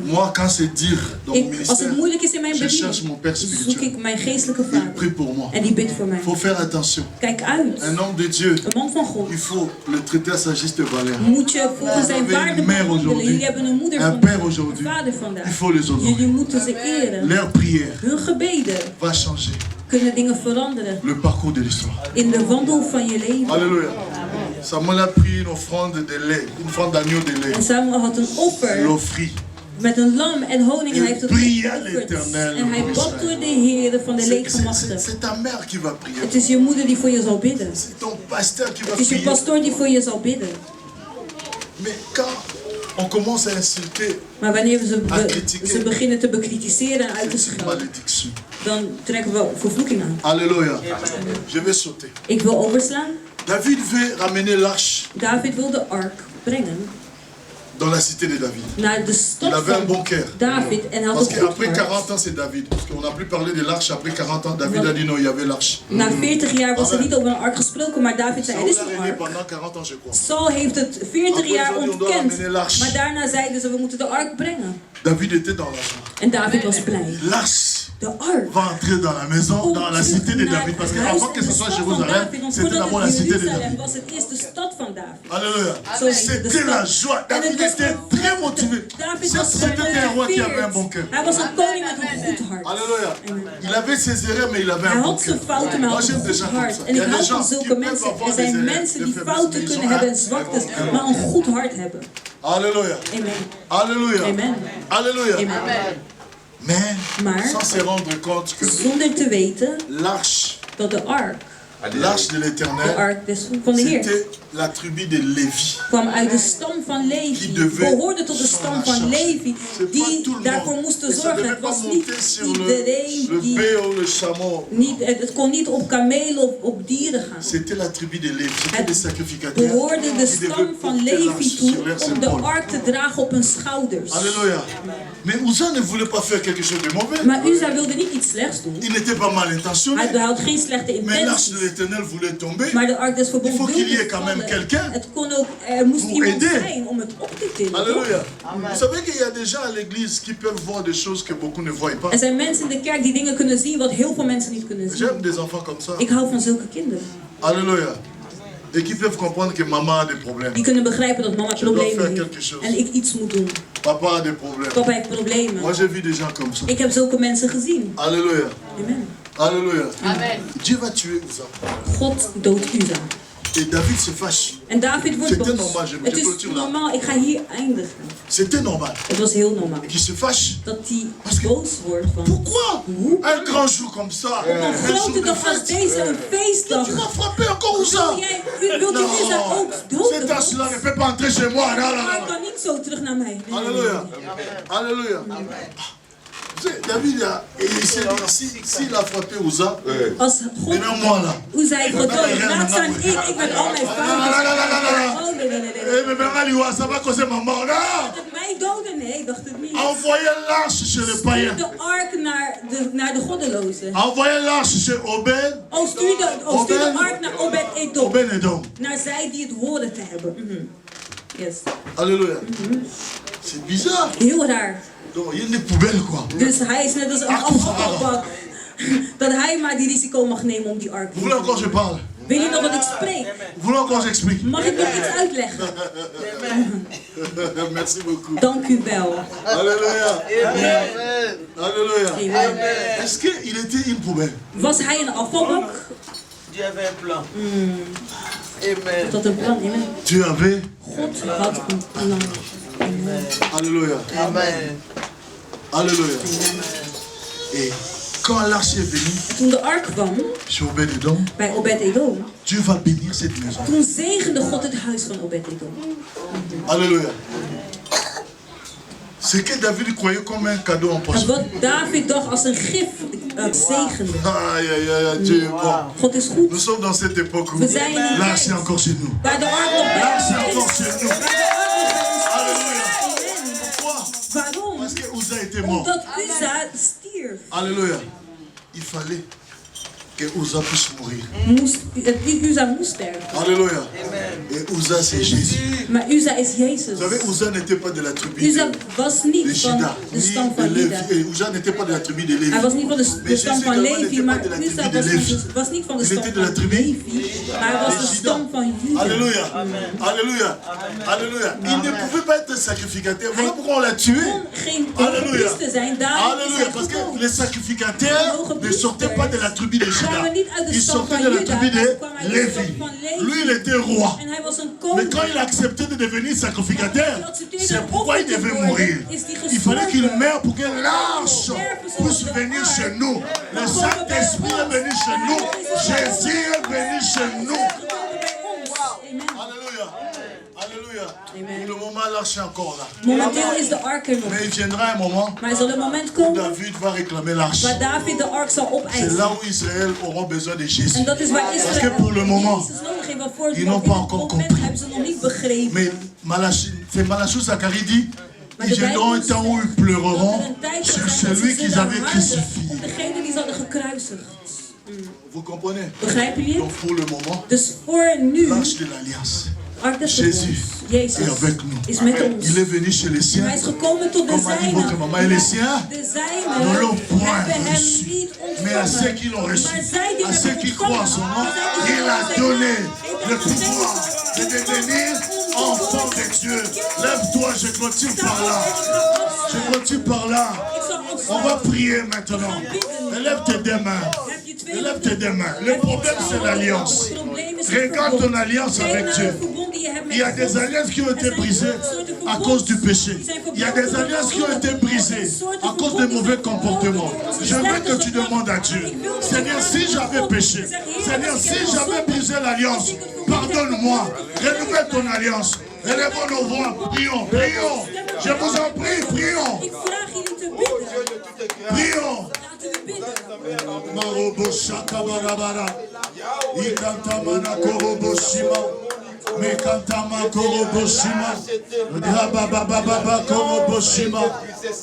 Moi, quand c'est dur dans mon ministère, als het moeilijk is in mijn je cherche bediening, mon père zoek spirituel. ik mijn geestelijke Il vader. prie pour moi. En die bidt voor mij. Il faut faire attention. Kijk uit. Un homme de Dieu, Een man van God. il faut le traiter à sa juste valeur. Moet je volgens zijn waarde behandelen. Jullie hebben een moeder Un père vandaag. aujourd'hui. Een vader Il vandaag. faut les honorer. Jullie moeten ze eren. Leur prière Hun gebeden va changer kunnen dingen veranderen. le parcours de l'histoire. In de wandel van je leven. Alléluia. Samuel a pris une offrande de lait, une offrande d'agneau de lait. En Samuel had een offer. L'offrit. Met een lam en honing en hij heeft het Prie à geofferd. l'Éternel. En hij bad door de Heer van de legermachten. C'est ta mère qui va prier. Het is je moeder die voor je zal bidden. C'est ton pasteur qui va Het is je prier. pastoor die voor je zal bidden. Mais quand on commence à insulter, Maar wanneer we ze beginnen te bekritiseren en uit te c'est une schelden, malédiction. dan trekken we vervloeking aan. Alléluia. Je vais sauter. Ik wil overslaan. David veut ramener l'arche David wil de ark brengen dans la cité de David. naar de Il stad avait un van bon cœur. David en had Parce een goed qu'après hart. 40 ans, c'est David. Parce qu'on n'a plus parlé de l'arche. Après 40 ans, David a dit non, il y avait l'arche. Na 40 jaar was er niet over een ark gesproken, maar David zei, er is Saul a een régné ark. pendant 40 ans, je crois. Saul heeft het 40 jaar Après, ontkend, on doit ramener maar daarna zeiden ze, we moeten de ark brengen. David était dans la joie. En David was blij. L'arche De ark. va entrer dans la maison, dans la cité de David. Parce qu'avant que ce soit Jérusalem, c'était d'abord la cité de David. was het eerst de stad van David. Alléluia. C'était la joie. David était très motivé. C'était un roi qui avait un bon cœur. Hij was een koning met een goed hart. Alléluia. Il avait ses erreurs, mais il avait Hij un bon had cœur. zijn fouten, maar Moi, hij j'aime had een des gens goed comme hart. ça. En Il y ik a des hou gens van qui zulke peuvent mensen. avoir Er des zijn erreurs, mensen des die faiblesses, fouten mais ils kunnen ont hebben en un zwaktes, bon cœur. maar een goed hart hebben. Alléluia. Amen. Alléluia. Amen. Alléluia. Amen. Mais sans se rendre compte que Zonder te weten l'arche, dat de ark, l'arche de de l'Éternel, ark van de Heer, c'était la tribu de Lévi. kwam uit de stam van Levi, behoorde tot de stam van Levi, die daarvoor moesten zorgen. Het was niet iedereen die niet, het kon niet op kamelen of op dieren gaan. C'était la tribu de Lévi, c'était des sacrificateurs Behoorde de qui stam devaient van porter Levi l'arche toe sur leurs om de épaules. ark te dragen op hun schouders. Alléluia. Mais Uza ne voulait pas faire quelque chose de mauvais. Maar Uza wilde niet iets slechts doen. Il n'était pas mal intentionné. Hij had geen slechte Mais l'arche intenties. de l'Éternel voulait tomber. Maar de ark des Il verbonds faut qu'il y ait wilde quand même même quelqu'un Het kon ook, er moest pour iemand aider. zijn om het op te tillen. toch? Alléluia. Vous savez qu'il y a des gens à l'église qui peuvent voir des choses que beaucoup ne voient pas. Er zijn mensen in de kerk die dingen kunnen zien wat heel veel mensen niet kunnen zien. J'aime des enfants comme ça. Ik hou van zulke kinderen. Alléluia. Et qui peuvent comprendre que maman a des problèmes. Die kunnen begrijpen dat mama Je dois problemen faire quelque heeft. chose. En ik iets moet doen. Papa a des problèmes. Papa heeft problemen. Moi j'ai vu des gens comme ça. Ik heb zulke mensen gezien. Alléluia. Amen. Alléluia. Amen. Dieu va tuer Uza. God doodt Uza. Et David se fâche. En David wordt C'était boos. normaal, je Het is clôture là. normaal, ik ga hier eindigen. C'était normal. Het was heel normaal. Qu'il se fâche. Dat hij boos wordt van... Pourquoi un grand jour comme ça, Een un jour grote de dag als fête, deze, een feestdag. tu vas frapper encore Uza? Wilt u Uza ook doden? Cet âge-là ne peut pas entrer chez moi. Non, non, Hij non. kan niet zo terug naar mij. Nee. Alléluia. Alléluia. Vous savez, David, s'il a frappé Uza, Als God maintenant moi là. Uza heeft gedood, laat staan ik met al mijn Non, fouten. non, non, non, non, non. Oh nee, nee, nee. Eh, mais maintenant, Liwa, ça va causer ma mort. Non! Het mij doden? Nee, ik dacht het niet. Envoyez l'arche chez les païens. Stuur de ark naar de goddelozen. Envoyez l'arche chez Obed. Stuur de ark naar Obed-Edom. Obed-Edom. Naar zij die het horen te hebben. Yes. Alléluia. C'est bizarre. Heel raar. Donc, il y a des poubelles, quoi. Dus hij is net als een afvalbak. Dat hij maar die risico mag nemen om die ark te Vous voulez encore que je parle? Weet je nog wat ik spreek? Vous voulez encore que j'explique? Mag ik nog iets uitleggen? Merci beaucoup. Dank u wel. Alléluia. Alléluia. Amen. Est-ce qu'il était une poubelle? Was hij een afvalbak? Dieu avait un plan. Amen. Dat een plan? Amen. Dieu avait. God had een plan. Alléluia. Amen. Alléluia. Et quand l'arche est venue Toen de ark kwam chez Obed-Edom, bij Obed-Edom, Dieu va bénir cette maison. toen zegende God het huis van Obed-Edom. Alléluia. Ce que David croyait comme un cadeau En empoisonné. wat David dacht als een gif zegende. Aïe, aïe, aïe, Dieu est bon. God is goed. Nous sommes dans cette époque où We zijn in die l'arche est tijd encore chez nous. waar de ark nog bij L'arche est ons encore is. chez nous. Waar de ark nog bij ons is. Alléluia. Amen. Pourquoi? Waarom? Parce que Uza était mort. Omdat Uza stierf. Alléluia. Il fallait que Uza puisse mourir. Uza moest sterven. Alléluia. Et Uza, c'est Jésus. Maar Uza is Jezus. Vous savez, Uza n'était pas de la tribu Uza de was niet van Juda, de stam ni van de Juda. Lévi. Et Uza n'était pas de la tribu de Lévi. Hij was niet van de Mais stam Jésus van également Levi, n'était maar pas de la Uza tribu de Lévi. was niet van de Il stam était de la van tribu Levi, maar hij was de stam van Juda. Alléluia. Alléluia. Alléluia. Il ne pouvait pas être sacrificateur. Voilà pourquoi on l'a tué. Kon geen Alléluia. priester zijn, daarom is Alléluia. hij Parce que gedood. les sacrificateurs ne sortaient pas de la tribu de Juda. kwamen niet uit de Ils stam sortaient van de la Juda, tribu maar de kwamen uit de stam Lévi. van Levi. Lui, il était roi. En hij was een Mais koning. quand il a accepté de devenir sacrificateur, c'est pourquoi il devait worden, mourir. is die Il fallait qu'il gestorven. meure pour que l'arche puisse venir chez nous. Le Saint-Esprit est venu chez nous. Jésus est venu chez nous. Amen. Alléluia. Alléluia. Amen. Pour le moment, l'arche est encore là. Momenteel is de ark er nog. Mais il viendra un moment Maar er zal een moment où komen David va réclamer l'arche. waar David de ark zal C'est opeisen. là où Israël aura besoin de Jésus. En dat is waar Parce que Israël pour le moment, Jezus nodig heeft. Want voor het ils n'ont pas encore moment compris. hebben ze nog niet begrepen. Mais c'est Malachie Zacharie dit, Maar ils de viendront un Bijbel temps où ils zegt pleureront dat er een tijd sur zal zijn dat celui ze qu'ils zullen avaient huilen crucifié. om degene die ze hadden gekruisigd. Vous comprenez? Begrijpen jullie? Donc pour le moment, Dus voor nu, l'arche de l'alliance ark des Jésus verbonds, Jezus est avec nous. is met ons. Il est venu chez les En hij siens. is gekomen tot de Comme a dit votre zijnen. maman, et les siens De ne zijnen l'ont point hebben hem reçu. niet Mais à ceux ontvangen. qui l'ont reçu, Maar zij die à hem ceux hebben qui croient en son nom, ontvangen, zij die il a geloven donné in zijn naam, le heeft hij pouvoir de devenir enfant de Dieu. Lève-toi, je continue par là. Je continue par là. Ik zal On opstaan. va prier maintenant. Élève tes deux mains. Heb je twee Élève tes deux mains. Le problème, c'est l'alliance. Het probleem is het Regarde verbond. ton alliance Kijk avec naar Dieu. het verbond die je hebt met Il y a des God. alliances qui ont été Er zijn brisées soorten à verbond cause du péché. die zijn Il y a des verbroken alliances qui ont door été zonde. brisées Er zijn soorten à cause verbond de die mauvais zijn comportements. verbroken. Je veux que tu Slechte demandes à Dieu, Seigneur, si j'avais péché, Seigneur, si j'avais brisé l'alliance, pardonne-moi, renouvelle ton alliance. Élevons nos voix, prions, prions. Je vous en prie, prions, Ik vraag jullie te bidden. prions. Laten we bidden. Marobo shakabarabara. Ikantamana koroboshima. Mekantama koroboshima. Rababababa koroboshima.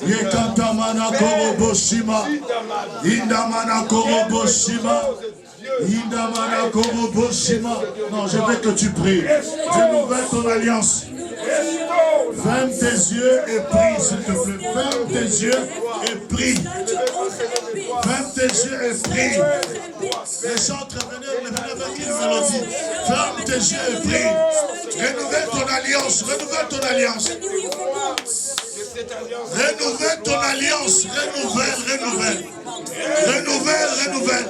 Yekantamana koroboshima. Indamana koroboshima. Non, je veux que tu pries. Renouvelle ton alliance. Ferme tes yeux et prie, s'il te plaît. Ferme tes yeux et prie. Ferme tes yeux et prie. Les chantres, venez avec une mélodie. Ferme tes yeux et prie. Renouvelle ton alliance. Renouvelle ton alliance. Renouvelle ton alliance. Renouvelle, renouvelle. Renouvelle, renouvelle.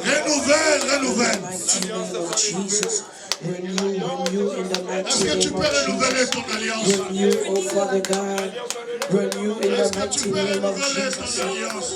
Renouvelle, renouvelle. Est-ce que tu peux renouveler ton alliance? Est-ce que tu peux renouveler ton alliance?